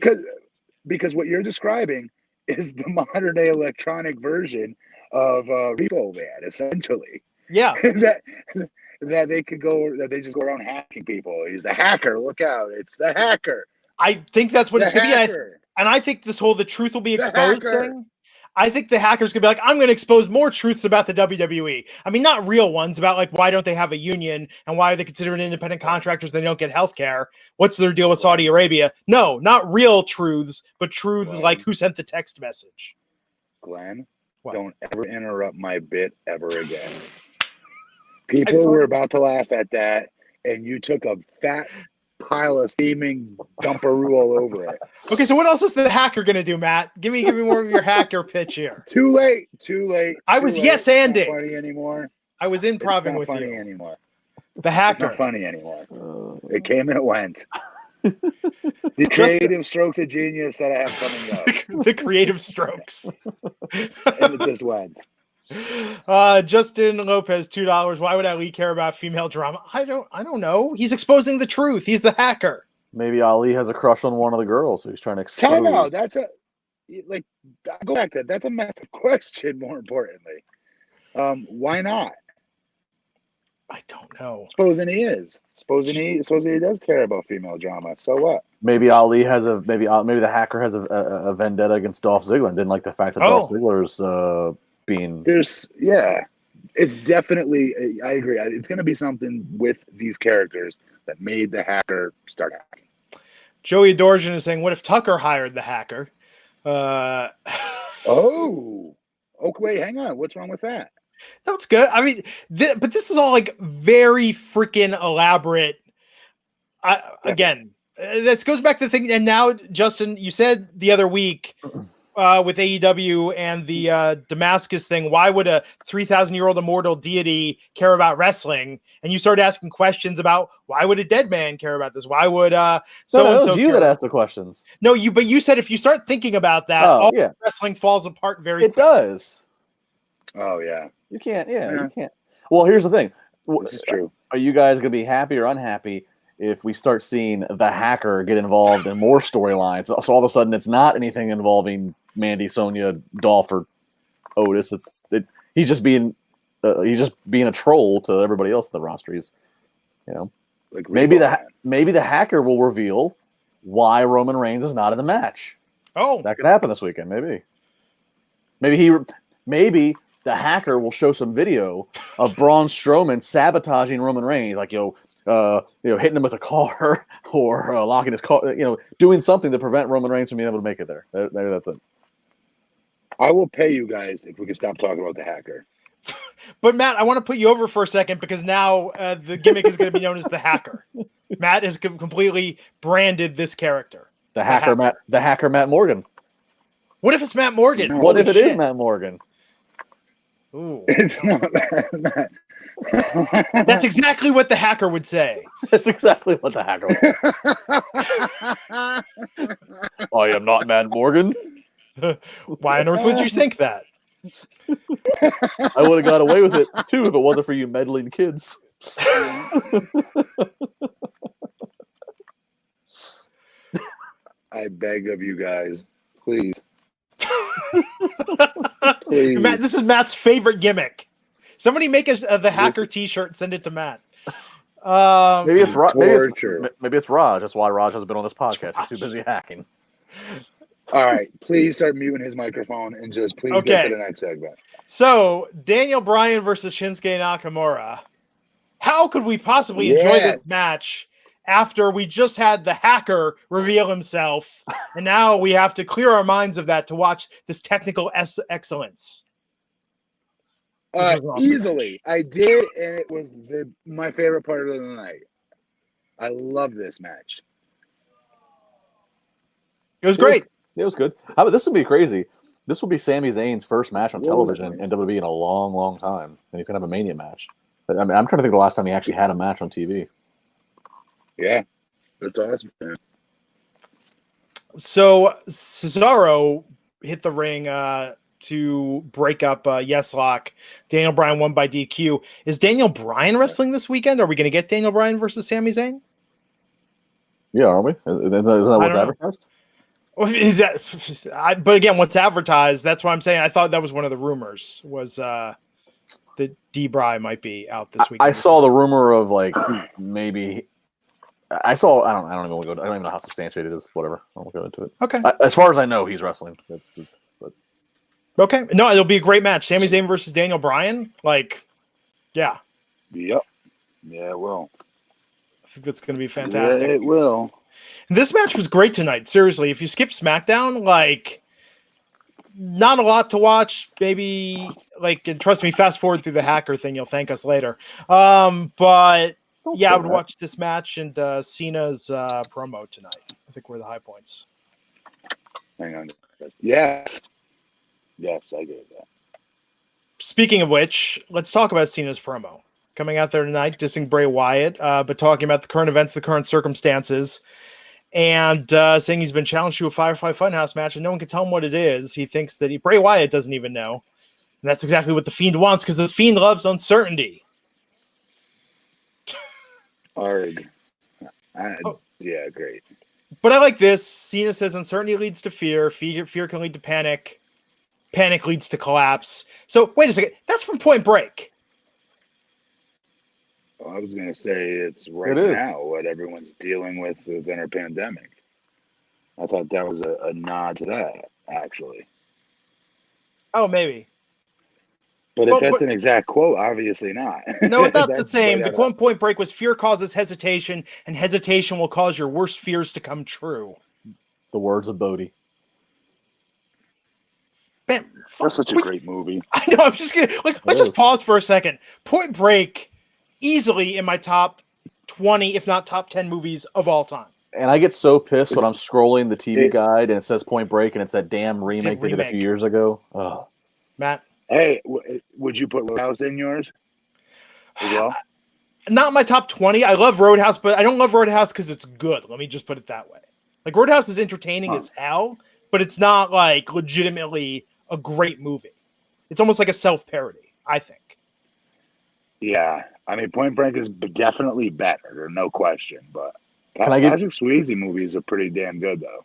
Because what you're describing is the modern day electronic version of Repo Man, essentially. Yeah. that they could go, that they just go around hacking people. He's the hacker. Look out. It's the hacker. I think that's what it's going to be. And I think this whole the truth will be exposed thing. I think the hacker's going to be like, I'm going to expose more truths about the WWE. I mean, not real ones about like, why don't they have a union and why are they considered independent contractors? They don't get health care. What's their deal with Saudi Arabia? No, not real truths, but truths like who sent the text message. Glenn, don't ever interrupt my bit ever again. People were about to laugh at that, and you took a fat pile of steaming dumperoo all over it. Okay, so what else is the hacker going to do, Matt? Give me more of your hacker pitch here. Too late. I was yes It's anding. not funny anymore. I was It's improving not with funny you. anymore. The It's hacker. not funny anymore. It came and it went. The Just- creative strokes of genius that I have coming up. The creative strokes. And it just went. Justin Lopez, $2. Why would Ali care about female drama? I don't know. He's exposing the truth. He's the hacker. Maybe Ali has a crush on one of the girls, so he's trying to expose. Time out. That's go back to that. That's a massive question, more importantly. Why not? I don't know. Supposing he is. Supposing he does care about female drama. So what? Maybe Ali has maybe the hacker has a vendetta against Dolph Ziggler and didn't like the fact that Dolph Ziggler's being. It's definitely. I agree. It's going to be something with these characters that made the hacker start hacking. Joey Dorjan is saying, "What if Tucker hired the hacker?" Oh, wait, hang on. What's wrong with that? That's good. I mean, but this is all like very freaking elaborate. Again, this goes back to the thing. And now, Justin, you said the other week with AEW and the Damascus thing, why would a 3,000-year-old immortal deity care about wrestling? And you started asking questions about why would a dead man care about this? Why would so-and-so you that asked the questions. No, but you said if you start thinking about that, wrestling falls apart very quickly. It does. Oh, yeah. You can't. You can't. Well, here's the thing. This is true. Are you guys going to be happy or unhappy if we start seeing the hacker get involved in more storylines? So all of a sudden, it's not anything involving Mandy, Sonya, Dolph, or Otis. He's just being a troll to everybody else in the roster. He's, Like maybe the hacker will reveal why Roman Reigns is not in the match. Oh, that could happen this weekend. Maybe the hacker will show some video of Braun Strowman sabotaging Roman Reigns, like hitting him with a car or locking his car, doing something to prevent Roman Reigns from being able to make it there. Maybe that's it. I will pay you guys if we can stop talking about the hacker. But Matt, I want to put you over for a second because now the gimmick is going to be known as the hacker. Matt has completely branded this character. The hacker Matt Morgan. What if it's Matt Morgan? No, what if it is Matt Morgan? Ooh. It's not Matt. That's exactly what the hacker would say. That's exactly what the hacker would say. I am not Matt Morgan. Why on earth would you think that? I would have got away with it too if it wasn't for you meddling kids. I beg of you guys, please. Please. Matt, this is Matt's favorite gimmick. Somebody make the hacker T-shirt and send it to Matt. Maybe it's Raj. Torture. Maybe it's Raj. That's why Raj hasn't been on this podcast. He's too busy hacking. All right, please start muting his microphone and just please get to the next segment. So, Daniel Bryan versus Shinsuke Nakamura. How could we possibly enjoy this match after we just had the hacker reveal himself, and now we have to clear our minds of that to watch this technical excellence? Awesome easily. Match. I did, and it was my favorite part of the night. I love this match. It was great. It was good. This will be crazy. This will be Sami Zayn's first match on television in WWE in a long, long time. And he's going to have a Mania match. I mean, I'm trying to think of the last time he actually had a match on TV. Yeah. That's awesome, man. So, Cesaro hit the ring to break up Yes Lock. Daniel Bryan won by DQ. Is Daniel Bryan wrestling this weekend? Are we going to get Daniel Bryan versus Sami Zayn? Yeah, are we? Isn't that what's advertised? Is that? But again, what's advertised? That's what I'm saying. I thought that was one of the rumors. Was that D-Bry might be out this week? I saw the rumor of like maybe. I saw. I don't even want to go. I don't even know how substantiated it is. Whatever. I won't go into it. Okay. As far as I know, he's wrestling. But. Okay. No, it'll be a great match. Sami Zayn versus Daniel Bryan. Yeah. Yep. Yeah, it will. I think that's going to be fantastic. Yeah, it will. This match was great tonight. Seriously, if you skip SmackDown, not a lot to watch. Maybe and trust me, fast forward through the hacker thing. You'll thank us later. But I would watch this match and Cena's promo tonight. I think were the high points. Hang on. Yes, I get that. Speaking of which, let's talk about Cena's promo. Coming out there tonight, dissing Bray Wyatt, but talking about the current events, the current circumstances, and saying he's been challenged to a Firefly Funhouse match and no one can tell him what it is. He thinks that Bray Wyatt doesn't even know. And that's exactly what the Fiend wants because the Fiend loves uncertainty. Arg. Yeah, great. But I like this. Cena says uncertainty leads to fear. Fear can lead to panic. Panic leads to collapse. So wait a second. That's from Point Break. Well, I was going to say it's now what everyone's dealing with within our pandemic. I thought that was a nod to that, actually. Oh, maybe. But if that's an exact quote, obviously not. No, it's not the same. The quote Point Break was fear causes hesitation, and hesitation will cause your worst fears to come true. The words of Bodhi. Man, that's such a great movie. I know. I'm just gonna let's just pause for a second. Point Break, easily in my top 20, if not top 10 movies of all time. And I get so pissed when I'm scrolling the TV guide and it says Point Break and it's that damn remake they did a few years ago. Oh. Matt, hey, would you put Roadhouse in yours as well? Not my top 20. I love Roadhouse, but I don't love Roadhouse because it's good. Let me just put it that way. Like Roadhouse is entertaining as hell, but it's not like legitimately a great movie. It's almost like a self-parody, I think. Yeah, I mean, Point Break is definitely better, no question. But Patrick Swayze movies are pretty damn good, though.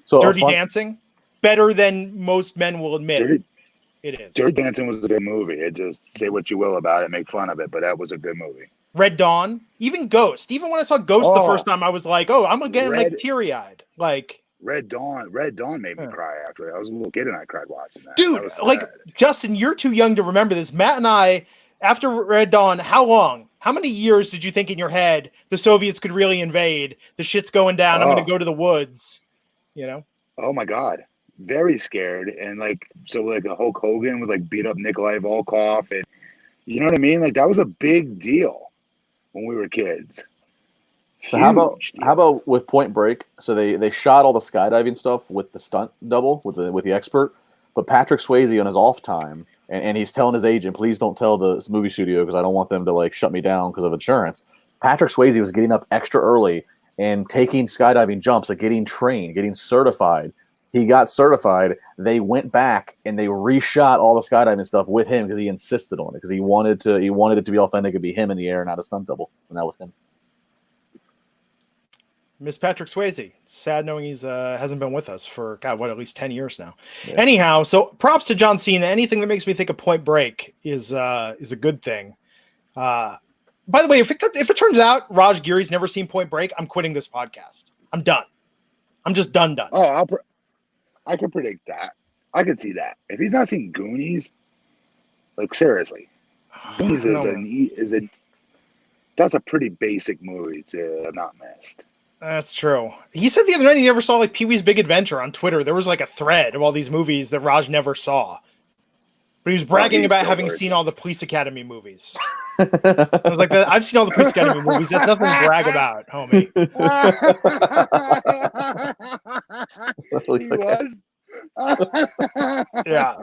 So Dirty Dancing, better than most men will admit. It is. Dirty Dancing was a good movie. It just say what you will about it, make fun of it, but that was a good movie. Red Dawn, even Ghost. Even when I saw Ghost the first time, I was like, "Oh, I'm getting like teary-eyed." Like Red Dawn made me cry. Actually, I was a little kid and I cried watching that. Dude, that like Justin, you're too young to remember this. Matt and I, after Red Dawn, how many years did you think in your head the Soviets could really invade? The shit's going down. I'm going to go to the woods. You know? Oh my God. Very scared. And a Hulk Hogan would like beat up Nikolai Volkov. And you know what I mean? Like that was a big deal when we were kids. So how about with Point Break? So they shot all the skydiving stuff with the stunt double, with the expert. But Patrick Swayze on his off time, and he's telling his agent, please don't tell the movie studio because I don't want them to like shut me down because of insurance. Patrick Swayze was getting up extra early and taking skydiving jumps, like getting trained, getting certified. He got certified. They went back and they reshot all the skydiving stuff with him because he insisted on it because he wanted it to be authentic and be him in the air, not a stunt double, and that was him. Miss Patrick Swayze. Sad knowing he's hasn't been with us for at least 10 years now. Yeah. Anyhow, so props to John Cena. Anything that makes me think of Point Break is a good thing. By the way, if it turns out Raj Giri's never seen Point Break, I'm quitting this podcast. I'm done. I'm just done. Oh, I can predict that. I could see that. If he's not seen Goonies, like seriously, Goonies that's a pretty basic movie to have not missed. That's true. He said the other night he never saw like Pee-wee's Big Adventure on Twitter. There was like a thread of all these movies that Raj never saw. But he was bragging about having seen all the Police Academy movies. I was like, I've seen all the Police Academy movies. That's nothing to brag about, homie. He was? Yeah.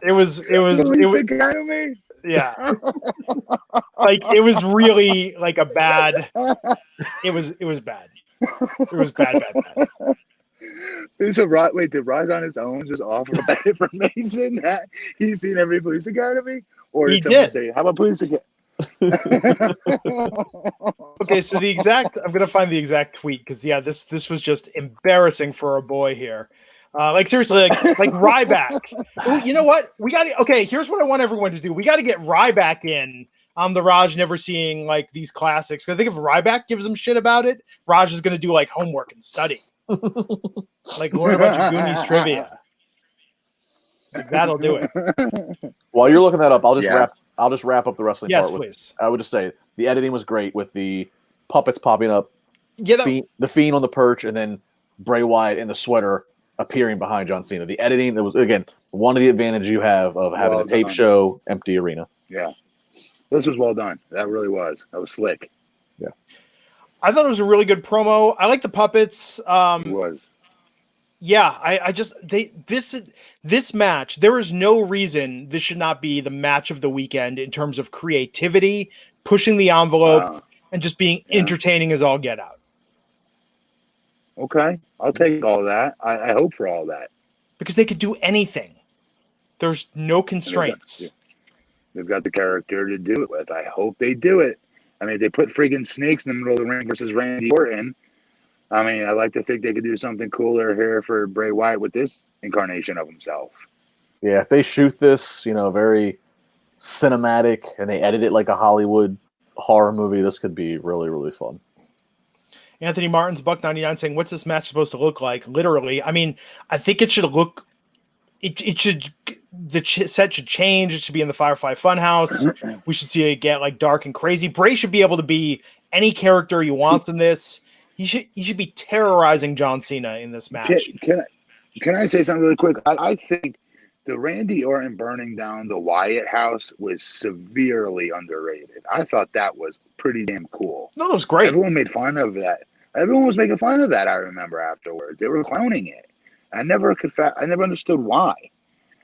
It was Police Academy? Yeah. Like it was really like a bad it was bad. It was bad. So wait, did Raj on his own just offer that information that he's seen every Police Academy? Or did someone say, how about Police Academy? Okay, so I'm gonna find the exact tweet because this was just embarrassing for a boy here. Like seriously, like Ryback. Ooh, you know what? Here's what I want everyone to do. We got to get Ryback in on the Raj never seeing like these classics. I think if Ryback gives him shit about it, Raj is gonna do like homework and study. Like learn a bunch of Goonies trivia. Like, that'll do it. While you're looking that up, I'll just wrap up the wrestling part. Yes, please. I would just say the editing was great with the puppets popping up. Yeah, the Fiend on the perch, and then Bray Wyatt in the sweater appearing behind John Cena. The editing, that was, again, one of the advantages you have of having a tape show, empty arena. Yeah. This was well done. That really was. That was slick. Yeah. I thought it was a really good promo. I like the puppets. It was. Yeah, I just this match, there is no reason this should not be the match of the weekend in terms of creativity, pushing the envelope, and just being entertaining as all get out. Okay, I'll take all that. I hope for all that. Because they could do anything. There's no constraints. They've got the character to do it with. I hope they do it. I mean, they put friggin' snakes in the middle of the ring versus Randy Orton. I mean, I like to think they could do something cooler here for Bray Wyatt with this incarnation of himself. Yeah, if they shoot this, very cinematic and they edit it like a Hollywood horror movie, this could be really, really fun. Anthony Martin's Buck99 saying, what's this match supposed to look like? Literally. I mean, I think it should look, set should change. It should be in the Firefly Funhouse. We should see it get like dark and crazy. Bray should be able to be any character he wants in this. He should be terrorizing John Cena in this match. Can I say something really quick? I think the Randy Orton burning down the Wyatt house was severely underrated. I thought that was pretty damn cool. No, that was great. Everyone made fun of that. Everyone was making fun of that, I remember afterwards. They were clowning it. I never understood why.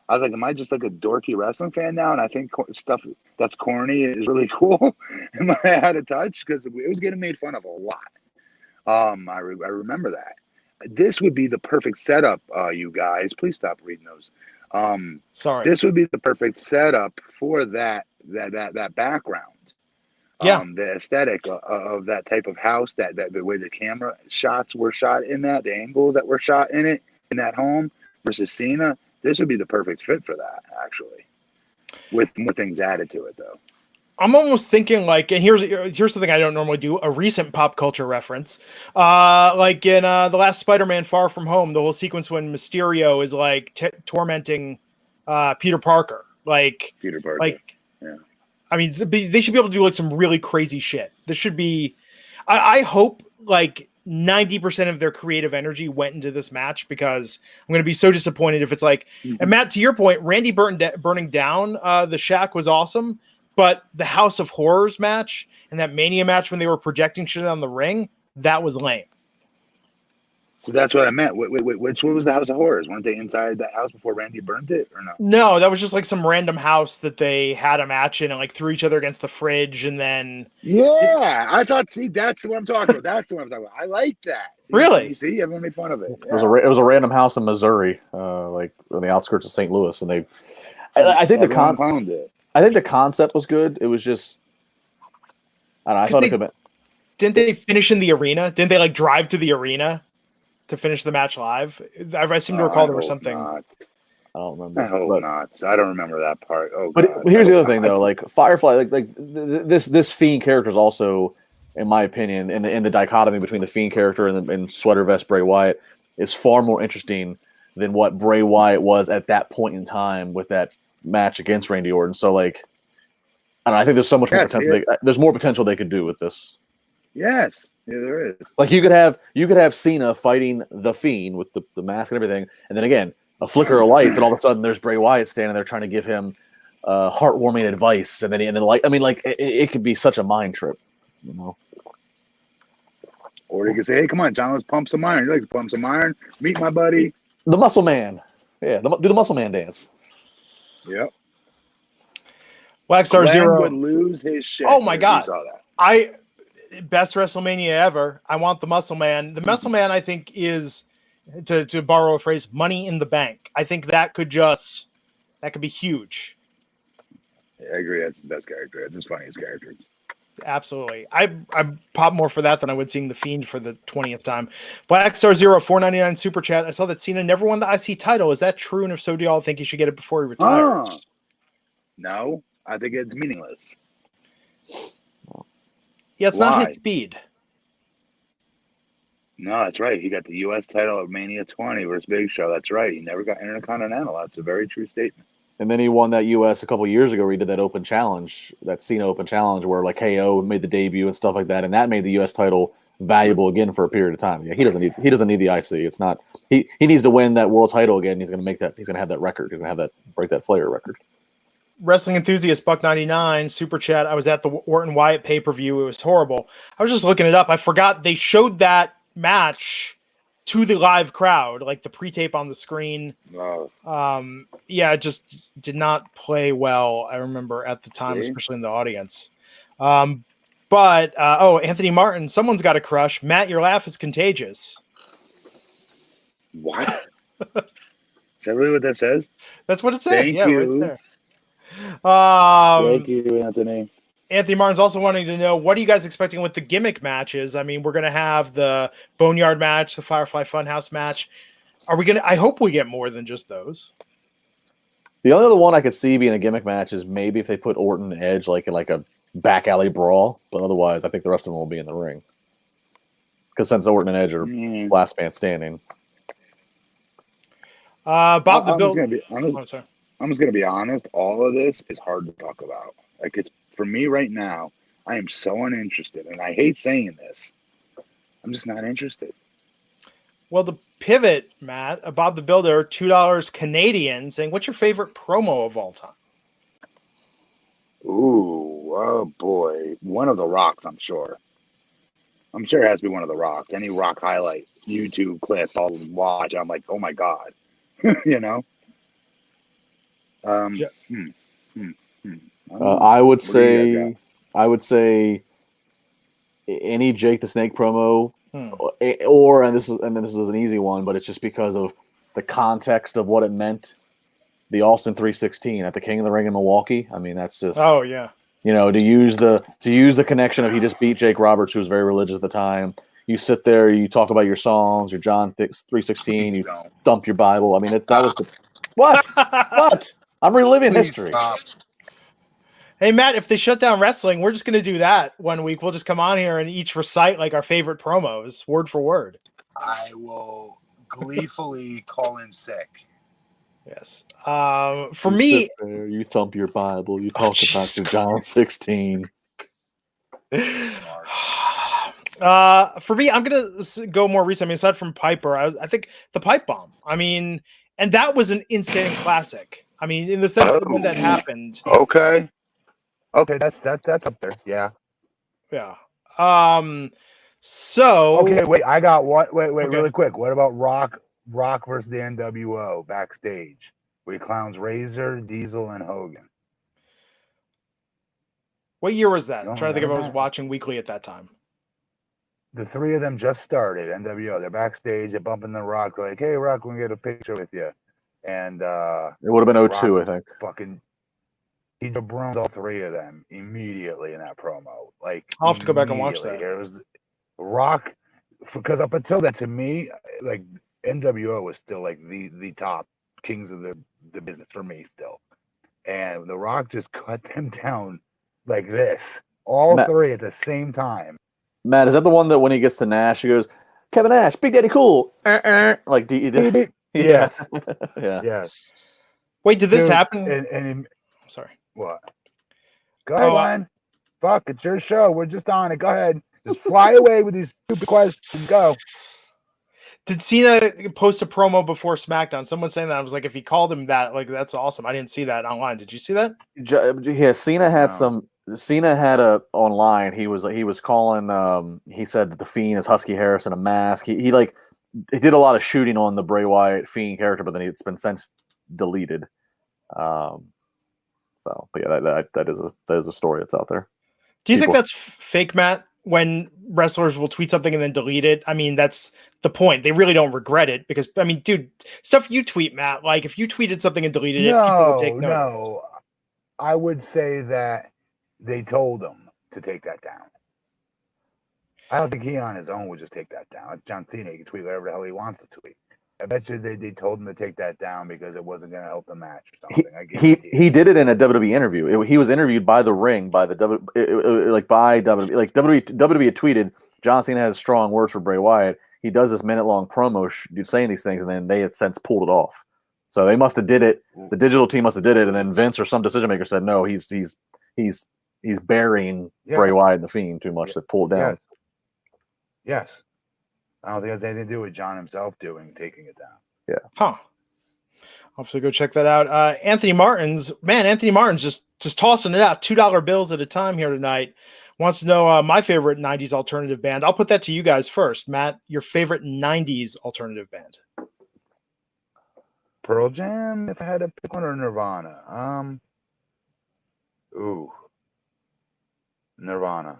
I was like, am I just like a dorky wrestling fan now? And I think stuff that's corny is really cool. Am I out of touch? Because it was getting made fun of a lot. I remember that. This would be the perfect setup, you guys. Please stop reading those. Sorry. This would be the perfect setup for that background. Yeah. The aesthetic of that type of house, that the way the camera shots were shot in that, the angles that were shot in it, in that home versus Cena. This would be the perfect fit for that, actually, with more things added to it, though. I'm almost thinking like, and here's something I don't normally do, a recent pop culture reference. Like in the last Spider-Man Far From Home, the whole sequence when Mysterio is like tormenting Peter Parker. Peter Parker. Yeah. I mean, they should be able to do like some really crazy shit. This should be, I hope like 90% of their creative energy went into this match, because I'm going to be so disappointed if it's like, and Matt, to your point, Randy burning down the shack was awesome. But the House of Horrors match and that Mania match when they were projecting shit on the ring, that was lame. So that's what I meant. Which one was the House of Horrors? Weren't they inside that house before Randy burned it, or no? No, that was just like some random house that they had a match in and like threw each other against the fridge, and then I thought. See, that's what I'm talking about. That's what I'm talking about. I like that. See, really? You see, everyone made fun of it. Yeah. It was a random house in Missouri, like on the outskirts of St. Louis, and they. I think I think the concept was good. It was just, I don't know. I thought it could have been. Didn't they finish in the arena? Didn't they like drive to the arena to finish the match live? I seem to recall there was something. Not. I don't remember. I hope not. I don't remember that part. Oh, but God. Here's the other thing, though. Like Firefly, this Fiend character is also, in my opinion, in the dichotomy between the Fiend character and Sweater Vest Bray Wyatt, is far more interesting than what Bray Wyatt was at that point in time with that match against Randy Orton. So like, I don't know, I think there's so much more potential. There's more potential they could do with this. Yes, yeah, there is. Like you could have Cena fighting the Fiend with the mask and everything, and then again a flicker of lights, and all of a sudden there's Bray Wyatt standing there trying to give him heartwarming advice, and then it could be such a mind trip, you know. Or you could say, "Hey, come on, John, let's pump some iron. You like to pump some iron? Meet my buddy, the Muscle Man. Yeah, do the Muscle Man dance." Yep. Blackstar Zero would lose his shit. Oh my God! Best WrestleMania ever. I want the Muscle Man. The Muscle Man, I think, is, to borrow a phrase, money in the bank. I think that could be huge. Yeah, I agree. That's the best character. That's his funniest characters. Absolutely. I pop more for that than I would seeing the Fiend for the 20th time. Blackstar Zero, $4.99 super chat. I saw that Cena never won the IC title. Is that true? And if so, do y'all think he should get it before he retires? No, I think it's meaningless. Yeah, it's not his speed. No, that's right. He got the U.S. title at Mania 20 versus Big Show. That's right. He never got Intercontinental. That's a very true statement. And then he won that U.S. a couple years ago where he did that open challenge, that Cena open challenge where like KO made the debut and stuff like that. And that made the U.S. title valuable again for a period of time. Yeah, he doesn't need the IC. It's not he needs to win that world title again. He's going to have that record. He's going to break that Flair record. Wrestling enthusiast Buck99 super chat. I was at the Orton Wyatt pay-per-view. It was horrible. I was just looking it up. I forgot they showed that match to the live crowd, like the pre-tape on the screen. Yeah, it just did not play well. I remember at the time, especially in the audience. But Anthony Martin, someone's got a crush. Matt, your laugh is contagious. What? Is that really what that says? That's what it said. Thank you. Right there. Thank you, Anthony. Anthony Martin's also wanting to know, what are you guys expecting with the gimmick matches? I mean, we're going to have the Boneyard match, the Firefly Funhouse match. I hope we get more than just those. The only other one I could see being a gimmick match is maybe if they put Orton and Edge like a back alley brawl, but otherwise I think the rest of them will be in the ring. Because since Orton and Edge are last man standing. Bob the Builder. I'm just gonna be honest. All of this is hard to talk about. Like, it's for me right now. I am so uninterested, and I hate saying this. I'm just not interested. Well, the pivot, Matt, Bob the Builder, $2 Canadian, saying, "What's your favorite promo of all time?" Ooh, oh boy, one of the Rocks. I'm sure it has to be one of the Rocks. Any Rock highlight YouTube clip I'll watch. I'm like, oh my god, you know. I would say any Jake the Snake promo, or and this is an easy one, but it's just because of the context of what it meant. The Austin 316 at the King of the Ring in Milwaukee. I mean, that's just to use the connection of he just beat Jake Roberts, who was very religious at the time. You sit there, you talk about your songs, your John 316, you dump your Bible. I mean, that was the what? I'm reliving history. Stop. Hey, Matt, if they shut down wrestling, we're just going to do that one week. We'll just come on here and each recite like our favorite promos, word for word. I will gleefully call in sick. Yes. For me, there, you thump your Bible. You talk about your John 16. For me, I'm going to go more recent. I mean, aside from Piper, I think the Pipe Bomb. I mean, and that was an instant classic. I mean, in the sense that when that happened. Okay, that's up there. Yeah. So. Okay, wait. I got what? Wait, Okay. really quick. What about Rock versus the NWO backstage? We clowns Razor, Diesel, and Hogan. What year was that? I'm Don't trying to think if I was remember. watching weekly at that time. The three of them just started NWO. They're backstage. They're bumping the Rock. Like, hey, Rock, we can get a picture with you. And it would have been 02, I think. Fucking, he debroned all three of them immediately in that promo. Like, I'll have to go back and watch that. It was Rock, because up until then, to me, like NWO was still like the top kings of the business for me still. And the Rock just cut them down like this, all three at the same time. Matt, is that the one that when he gets to Nash, he goes, Kevin Nash, Big Daddy Cool, like Yes. Yeah. Yes. Wait, did this happen? And sorry. What? Go ahead, Ryan. Fuck, it's your show. We're just on it. Go ahead. Just fly away with these stupid questions. Go. Did Cena post a promo before SmackDown? Someone saying that. I was like, if he called him that, like, that's awesome. I didn't see that online. Did you see that? Yeah, Cena had Cena had online. He was calling. He said that the Fiend is Husky Harris in a mask. He did a lot of shooting on the Bray Wyatt Fiend character, but then it's been since deleted. But yeah, that is a story that's out there. Do you think that's fake, Matt? When wrestlers will tweet something and then delete it? I mean, that's the point. They really don't regret it because, I mean, dude, stuff you tweet, Matt, like if you tweeted something and deleted it, people would take notice. No, I would say that they told him to take that down. I don't think he on his own would just take that down. It's John Cena. He can tweet whatever the hell he wants to tweet. I bet you they told him to take that down because it wasn't going to help the match or something. He did it in a WWE interview. He was interviewed by The Ring, by the WWE. WWE had tweeted, John Cena has strong words for Bray Wyatt. He does this minute-long promo saying these things, and then they had since pulled it off. So they must have did it. The digital team must have did it, and then Vince or some decision maker said, no, he's burying Bray Wyatt and the Fiend too much to pull it down. Yes. Yes. I don't think it has anything to do with John himself taking it down. Yeah. Huh. I'll have to go check that out. Anthony Martin's just tossing it out, $2 bills at a time here tonight. Wants to know my favorite 90s alternative band. I'll put that to you guys first. Matt, your favorite 90s alternative band? Pearl Jam, if I had to pick one, or Nirvana. Nirvana.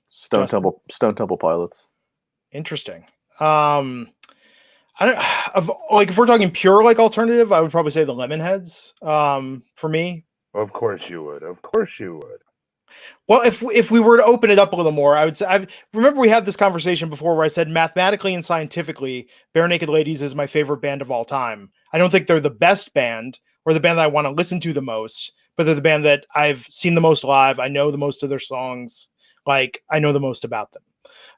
Stone Temple Pilots. Interesting. I don't if we're talking pure like alternative, I would probably say the Lemonheads. For me. Of course you would. Of course you would. Well, if we were to open it up a little more, I would say remember we had this conversation before where I said mathematically and scientifically, Bare Naked Ladies is my favorite band of all time. I don't think they're the best band or the band that I want to listen to the most, but they're the band that I've seen the most live. I know the most of their songs. Like I know the most about them.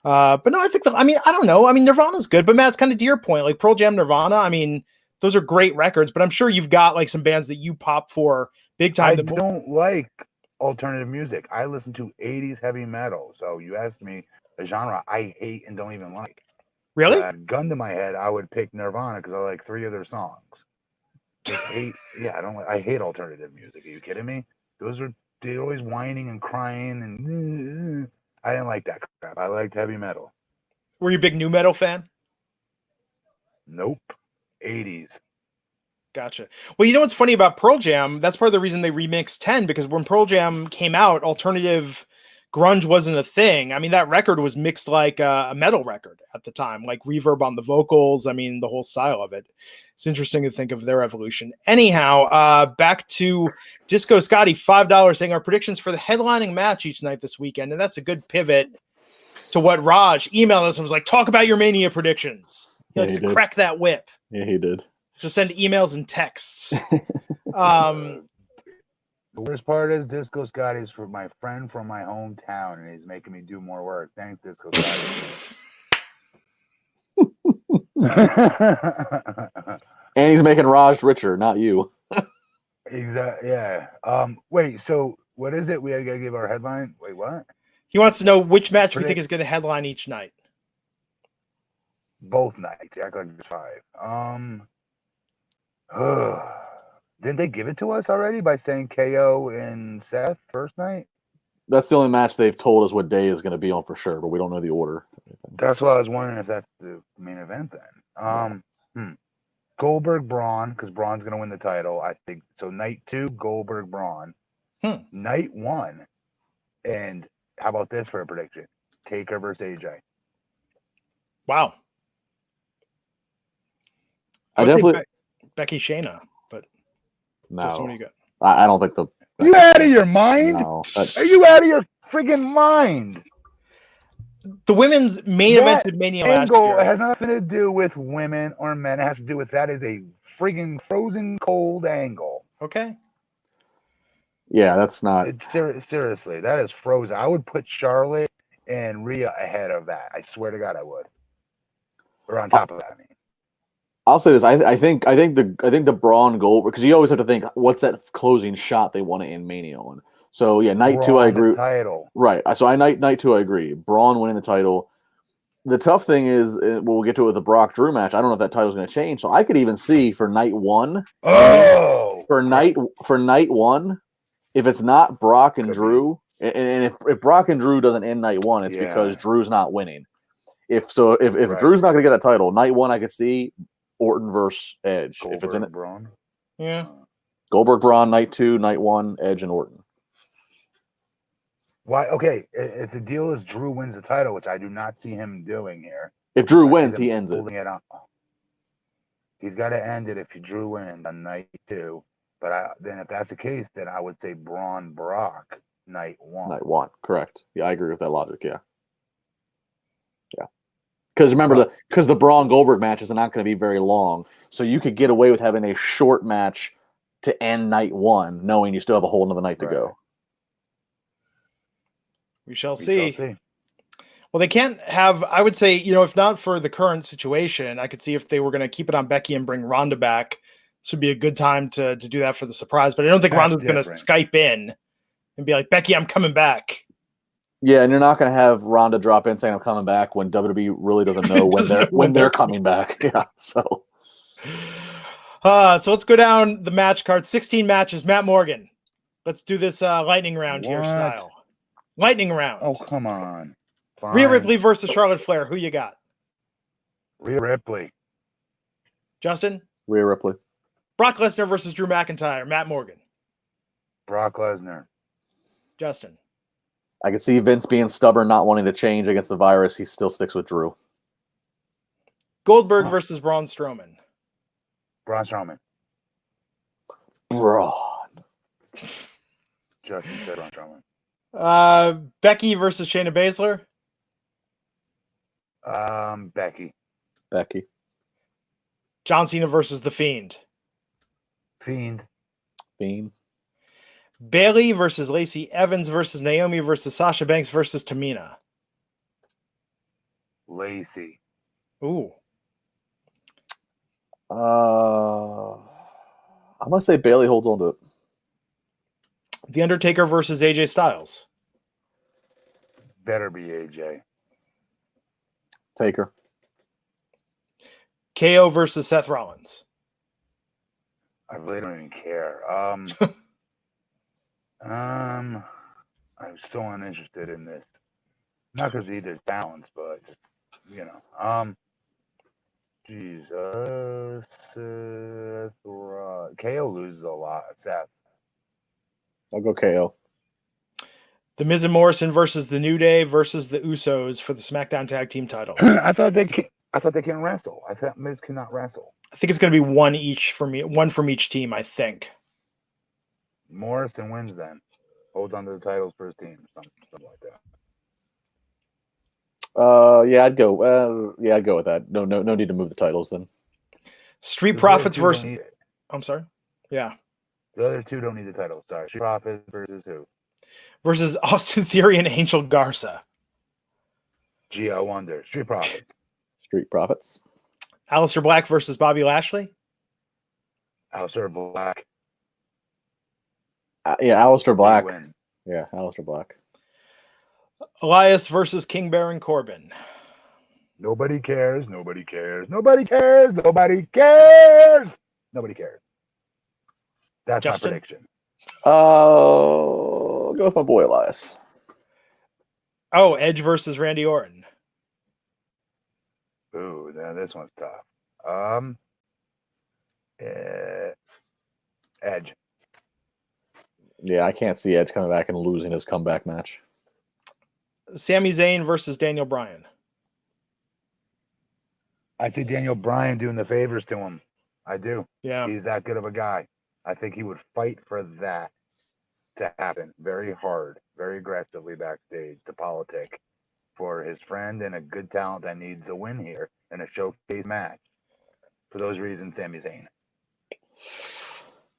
But no, I think I don't know. I mean, Nirvana's good, but Matt, it's kind of to your point, like Pearl Jam, Nirvana. I mean, those are great records, but I'm sure you've got like some bands that you pop for big time. I don't like alternative music. I listen to 80s heavy metal. So you asked me a genre I hate and don't even like. Really? Gun to my head, I would pick Nirvana because I like 3 of their songs. I hate alternative music. Are you kidding me? They're always whining and crying and I didn't like that crap. I liked heavy metal. Were you a big new metal fan? Nope. 80s. Gotcha. Well, you know what's funny about Pearl Jam? That's part of the reason they remixed 10, because when Pearl Jam came out, alternative grunge wasn't a thing. I mean, that record was mixed like a metal record at the time, like reverb on the vocals. I mean, the whole style of it. It's interesting to think of their evolution. Anyhow, back to Disco Scotty, $5 saying our predictions for the headlining match each night this weekend. And that's a good pivot to what Raj emailed us and was like, talk about your Mania predictions. He likes to crack that whip. Yeah, he did. To send emails and texts. The worst part is Disco Scotty's for my friend from my hometown, and he's making me do more work. Thanks, Disco Scotty. And he's making Raj richer, not you. Exactly. Yeah. Wait. So what is it? We gotta give our headline. Wait, what? He wants to know which match we think is going to headline each night. Both nights. Act like it's 5. Didn't they give it to us already by saying KO and Seth first night? That's the only match they've told us what day is going to be on for sure, but we don't know the order. That's why I was wondering if that's the main event then. Goldberg Braun, because Braun's going to win the title, I think. So night 2, Goldberg Braun. Night 1, and how about this for a prediction? Taker versus AJ. Wow. I definitely Becky Shayna, but no. What do you got? I don't think the. You out of your mind? No, are you out of your friggin' mind? The women's main event at Mania last year. It has nothing to do with women or men. It has to do with that is a friggin' frozen cold angle. Okay. Yeah, that's not. Seriously, that is frozen. I would put Charlotte and Rhea ahead of that. I swear to God, I would. Or on top of that, I mean. I'll say this. I think the Braun Goldberg, because you always have to think what's that closing shot they want to end Mania on. So yeah, night 2 I agree. Title. Right. So night 2 I agree. Braun winning the title. The tough thing is, we'll get to it with the Brock Drew match. I don't know if that title's going to change. So I could even see for night 1. For night 1, if it's not Brock and Drew, and if Brock and Drew doesn't end night 1, it's because Drew's not winning. If Drew's not going to get that title, night 1 I could see Orton versus Edge. Goldberg, if it's in it, Braun. Yeah. Goldberg, Braun, night 2, night 1, Edge and Orton. Why? Okay, if the deal is Drew wins the title, which I do not see him doing here. If Drew wins, he ends it. He's got to end it if Drew wins on night 2. But then if that's the case, then I would say Braun Brock night 1. Night 1, correct. Yeah, I agree with that logic. Yeah. Because remember, the Braun Goldberg match is not going to be very long, so you could get away with having a short match to end night 1, knowing you still have a whole another night to go. We shall see. Well, they can't have. I would say, if not for the current situation, I could see if they were going to keep it on Becky and bring Ronda back. This would be a good time to do that for the surprise. But I don't think Ronda's going to Skype in and be like, "Becky, I'm coming back." Yeah, and you're not going to have Ronda drop in saying I'm coming back when WWE really doesn't know when they're coming back. Yeah, so. So let's go down the match card. 16 matches. Matt Morgan. Let's do this lightning round here What? style. Lightning round. Oh, come on. Rhea Fine. Ripley versus Charlotte Flair. Who you got? Rhea Ripley. Justin? Rhea Ripley. Brock Lesnar versus Drew McIntyre. Matt Morgan. Brock Lesnar. Justin? I can see Vince being stubborn, not wanting to change against the virus. He still sticks with Drew. Goldberg versus Braun Strowman. Braun Strowman. Braun. Justin said Braun Strowman. Becky versus Shayna Baszler. Becky. Becky. John Cena versus The Fiend. Fiend. Fiend. Bayley versus Lacey. Evans versus Naomi versus Sasha Banks versus Tamina. Lacey. Ooh. I'm going to say Bayley holds on to it. The Undertaker versus AJ Styles. Better be AJ. Taker. KO versus Seth Rollins. I really don't even care. I'm so uninterested in this. Not because either talents, but just, Jesus. KO loses a lot. Seth. I'll go KO. The Miz and Morrison versus the New Day versus the Usos for the SmackDown Tag Team titles. I thought they can wrestle. I thought Miz cannot wrestle. I think it's going to be one from each team, I think. Morrison wins then. Holds on to the titles for his team. Something like that. Yeah, I'd go. I'd go with that. No need to move the titles then. Street Profits versus. I'm sorry. Yeah. The other two don't need the titles. Sorry. Street Profits versus who? Versus Austin Theory and Angel Garza. Gee, I wonder. Street Profits. Street Profits. Aleister Black versus Bobby Lashley. Aleister Black. Yeah, Aleister Black. Win. Yeah, Aleister Black. Elias versus King Baron Corbin. Nobody cares. Nobody cares. Nobody cares. Nobody cares. Nobody cares. That's Justin? my prediction. Go with my boy Elias. Oh, Edge versus Randy Orton. Ooh, this one's tough. Edge. Yeah, I can't see Edge coming back and losing his comeback match. Sami Zayn versus Daniel Bryan. I see Daniel Bryan doing the favors to him. I do. Yeah. He's that good of a guy. I think he would fight for that to happen very hard, very aggressively backstage to politic for his friend and a good talent that needs a win here in a showcase match. For those reasons, Sami Zayn.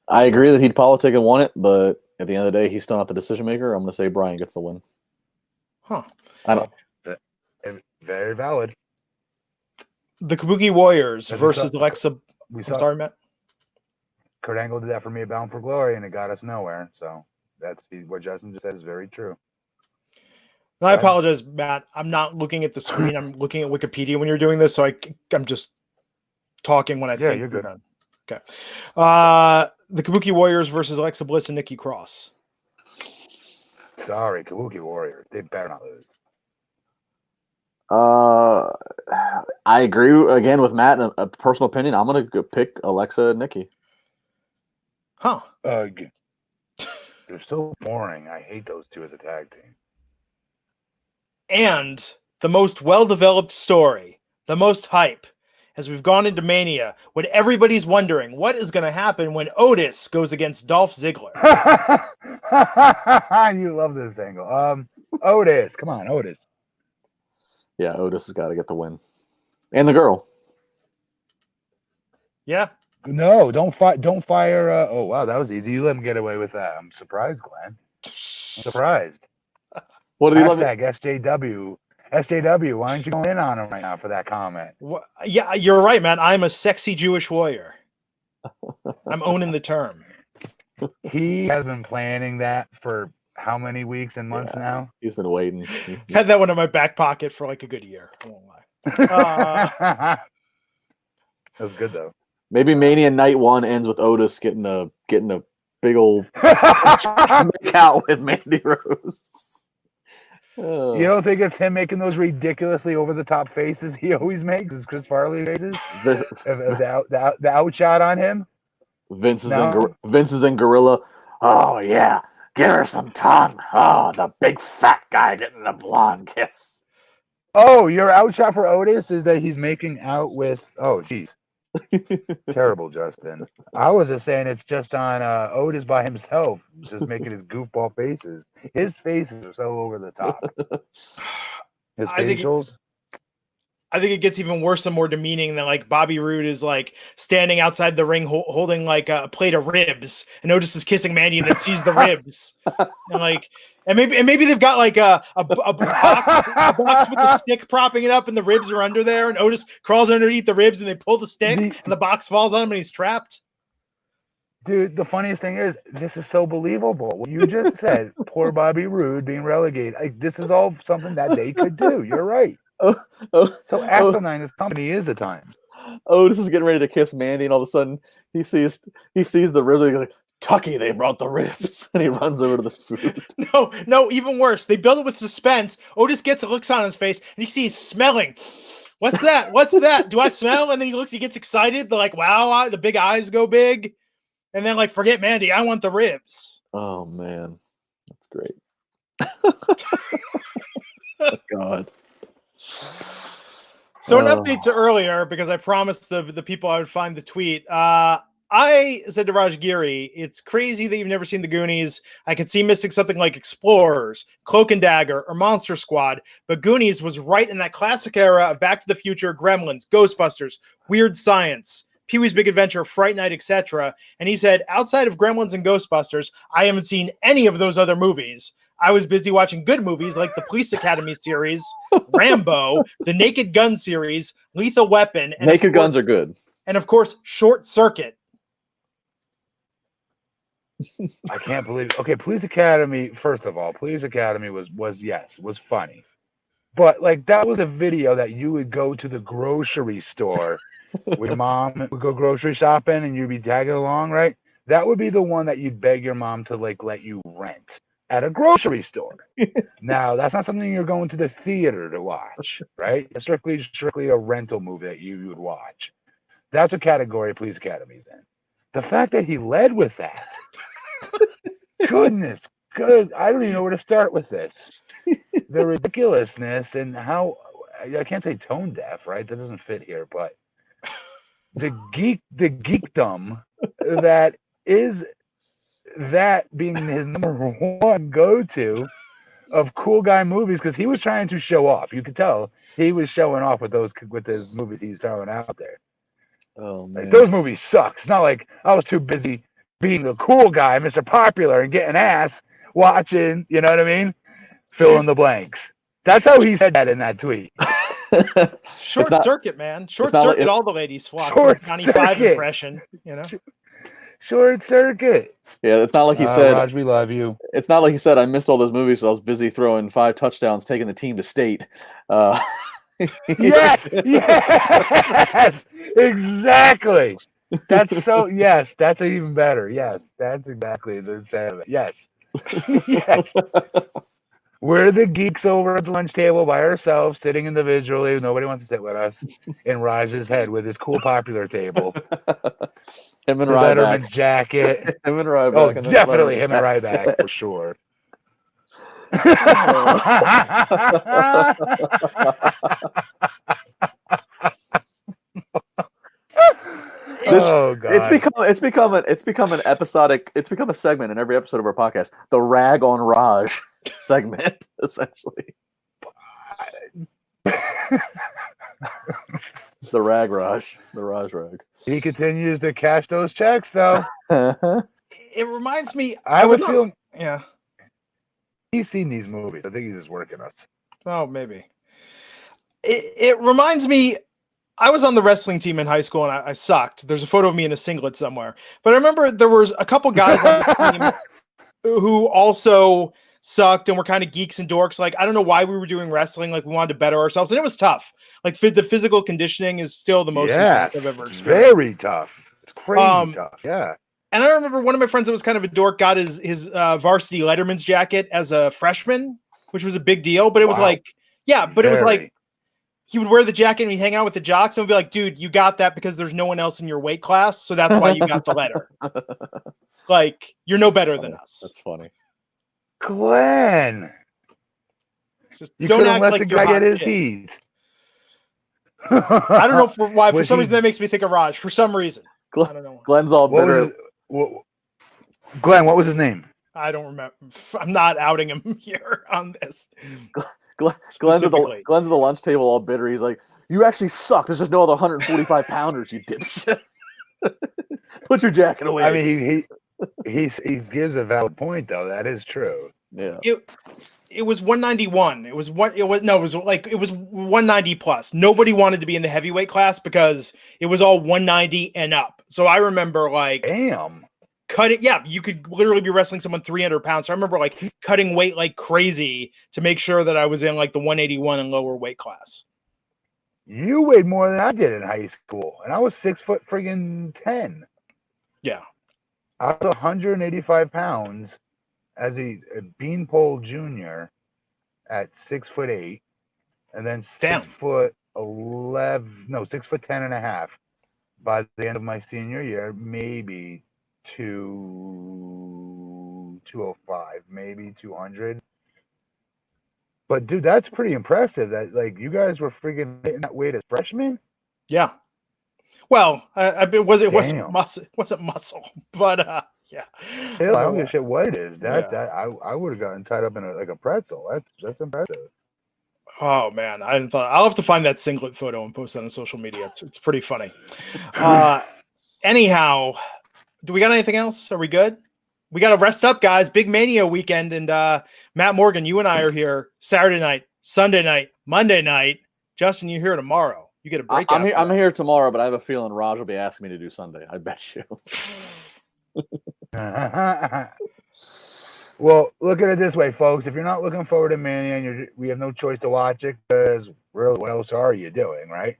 I agree that he'd politic and won it, but at the end of the day, he's still not the decision maker. I'm going to say Bryan gets the win. Huh. I don't. Very valid. The Kabuki Warriors versus Alexa. I'm sorry, Matt. Kurt Angle did that for me at Bound for Glory, and it got us nowhere. So that's what Justin just said is very true. And I apologize, Matt. I'm not looking at the screen. I'm looking at Wikipedia when you're doing this, so I'm just talking when I think you're good. Done. Okay. The Kabuki Warriors versus Alexa Bliss and Nikki Cross. Sorry, Kabuki Warriors. They better not lose. I agree again with Matt. In a personal opinion, I'm going to pick Alexa and Nikki. Huh. They're so boring. I hate those two as a tag team. And the most well-developed story, the most hype, as we've gone into Mania, what everybody's wondering, what is going to happen when Otis goes against Dolph Ziggler? You love this angle. Otis. Come on, Otis. Yeah, Otis has got to get the win. And the girl. Yeah. No, don't fire. Oh, wow, that was easy. You let him get away with that. I'm surprised, Glenn. I'm surprised. What did he love? SJW. SJW, why aren't you going in on him right now for that comment? Yeah, you're right, man. I'm a sexy Jewish warrior. I'm owning the term. He has been planning that for how many weeks and months now? He's been waiting. I've had that one in my back pocket for like a good year. I won't lie. That was good though. Maybe Mania Night 1 ends with Otis getting a big old make out with Mandy Rose. You don't think it's him making those ridiculously over the top faces he always makes? Is Chris Farley faces? The outshot on him? Vince is in Gorilla. Oh yeah, give her some tongue. Oh, the big fat guy getting the blonde kiss. Oh, your outshot for Otis is that he's making out with. Oh, jeez. Terrible, Justin. I was just saying it's just on Otis by himself, just making his goofball faces. His faces are so over the top. His facials. I think it gets even worse and more demeaning than like Bobby Roode is like standing outside the ring holding like a plate of ribs, and Otis is kissing Mandy and then sees the ribs, and maybe they've got like a box with the stick propping it up, and the ribs are under there, and Otis crawls underneath the ribs, and they pull the stick, and the box falls on him, and he's trapped. Dude, the funniest thing is, this is so believable. What you just said, poor Bobby Roode being relegated. Like, this is all something that they could do. You're right. So asinine as company is at times. Otis is getting ready to kiss Mandy, and all of a sudden he sees the ribs. And he's like, "Tucky, they brought the ribs," and he runs over to the food. No, even worse. They build it with suspense. Otis gets looks on his face, and you see he's smelling. What's that? What's that? Do I smell? And then he gets excited. They're like, wow, the big eyes go big. And then like, forget Mandy, I want the ribs. Oh man, that's great. Oh, God. So an update to earlier, because I promised the people I would find the tweet. I said to Raj Giri, it's crazy that you've never seen the Goonies. I could see missing something like Explorers, Cloak and Dagger, or Monster Squad, but Goonies was right in that classic era of Back to the Future, Gremlins, Ghostbusters, Weird Science, Pee-wee's Big Adventure, Fright Night, etc. And he said, outside of Gremlins and Ghostbusters, I haven't seen any of those other movies. I was busy watching good movies like the Police Academy series, Rambo, the Naked Gun series, Lethal Weapon. And Naked Guns are good. And of course, Short Circuit. I can't believe. Okay, Police Academy. First of all, Police Academy was funny, but like that was a video that you would go to the grocery store with mom, would go grocery shopping, and you'd be tagging along, right? That would be the one that you'd beg your mom to like let you rent at a grocery store. Now that's not something you're going to the theater to watch, right? It's strictly a rental movie that you would watch. That's what category Police Academy's in. The fact that he led with that. Goodness, good. I don't even know where to start with this. The ridiculousness and how I can't say tone deaf, right? That doesn't fit here, but the geekdom that is that being his number one go-to of cool guy movies, because he was trying to show off. You could tell he was showing off with his movies he's throwing out there. Oh man, like, those movies suck. It's not like I was too busy being the cool guy, Mr. Popular, and getting ass watching, you know what I mean? Fill in the blanks. That's how he said that in that tweet. Short Circuit, man. Short Circuit, all the ladies flock for 95 impression, you know? Short Circuit. Yeah, it's not like he said, Raj, we love you. It's not like he said, I missed all those movies, so I was busy throwing 5 touchdowns, taking the team to state. Yes, exactly. That's so, yes, that's even better. Yes, that's exactly the same of it. Yes. Yes. We're the geeks over at the lunch table by ourselves, sitting individually. Nobody wants to sit with us. In Raj's head with his cool Popular table. Him and Letterman's jacket. Him and Ryback. Oh, definitely him and Ryback for sure. Oh god! It's become an episodic. It's become a segment in every episode of our podcast. The Rag on Raj segment, essentially. The Rag Raj, the Raj Rag. He continues to cash those checks, though. It reminds me. I would feel. Yeah. He's seen these movies. I think he's just working us. Oh, maybe. It reminds me. I was on the wrestling team in high school and I sucked. There's a photo of me in a singlet somewhere. But I remember there was a couple guys on the team who also sucked and we're kind of geeks and dorks. Like, I don't know why we were doing wrestling. Like, we wanted to better ourselves, and it was tough. Like, the physical conditioning is still the most intense I've ever experienced. Very tough. It's crazy tough. Yeah. And I remember one of my friends that was kind of a dork got his varsity Letterman's jacket as a freshman, which was a big deal. But it was like, it was like he would wear the jacket and he'd hang out with the jocks and would be like, dude, you got that because there's no one else in your weight class. So that's why you got the letter. Like, you're no better than us. That's funny. Glenn. Just You don't couldn't act let like the you're guy hot get his shit. heat. I don't know why. For Was some he- reason, that makes me think of Raj. For some reason. I don't know. Glenn's all What bitter. was Glenn, what was his name? I don't remember. I'm not outing him here on this. Glenn's at Specifically. the lunch table all bitter. He's like, you actually suck. There's just no other 145 pounders, you dipshit. Put your jacket away. I mean, he gives a valid point though. That is true. yeah. It was 191. It was 190 plus. Nobody wanted to be in the heavyweight class because it was all 190 and up. So I remember like Damn. cutting. Yeah, you could literally be wrestling someone 300 pounds. So I remember like cutting weight like crazy to make sure that I was in like the 181 and lower weight class. You weighed more than I did in high school, and I was 6 foot friggin' 10. Yeah. I was 185 pounds as a beanpole junior at 6 foot 8, and then 6 foot 11, no, 6 foot 10 and a half by the end of my senior year, maybe 205, maybe 200. But dude, that's pretty impressive. That like you guys were freaking hitting that weight as freshmen. Yeah. Well, it wasn't Damn. muscle, but yeah. Still, I don't give a shit what it is. That Yeah. I would have gotten tied up in a pretzel. That's impressive. Oh man, I didn't thought I'll have to find that singlet photo and post that on social media. It's pretty funny. Anyhow, do we got anything else? Are we good? We got to rest up, guys. Big Mania weekend, and Matt Morgan, you and I are here Saturday night, Sunday night, Monday night. Justin, you're here tomorrow. You get a break. I'm here tomorrow, but I have a feeling Raj will be asking me to do Sunday. I bet you. Well, look at it this way, folks. If you're not looking forward to Mania, and we have no choice to watch it, because really, what else are you doing, right?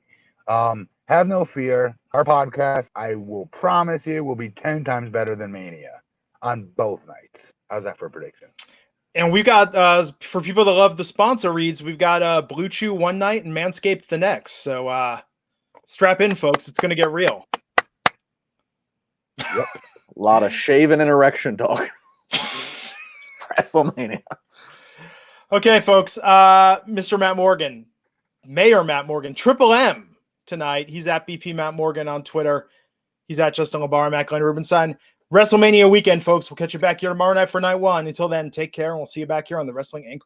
Have no fear. Our podcast, I will promise you, will be 10 times better than Mania on both nights. How's that for a prediction? And we've got, for people that love the sponsor reads, we've got Blue Chew one night and Manscaped the next. So strap in, folks. It's going to get real. Yep. A lot of shaving and erection talk. WrestleMania. Okay, folks. Mr. Matt Morgan, Mayor Matt Morgan, Triple M tonight. He's at BP Matt Morgan on Twitter. He's at Justin LaBar. I'm at Glenn Rubenstein. WrestleMania weekend, folks. We'll catch you back here tomorrow night for night one. Until then, take care, and we'll see you back here on the Wrestling Inc.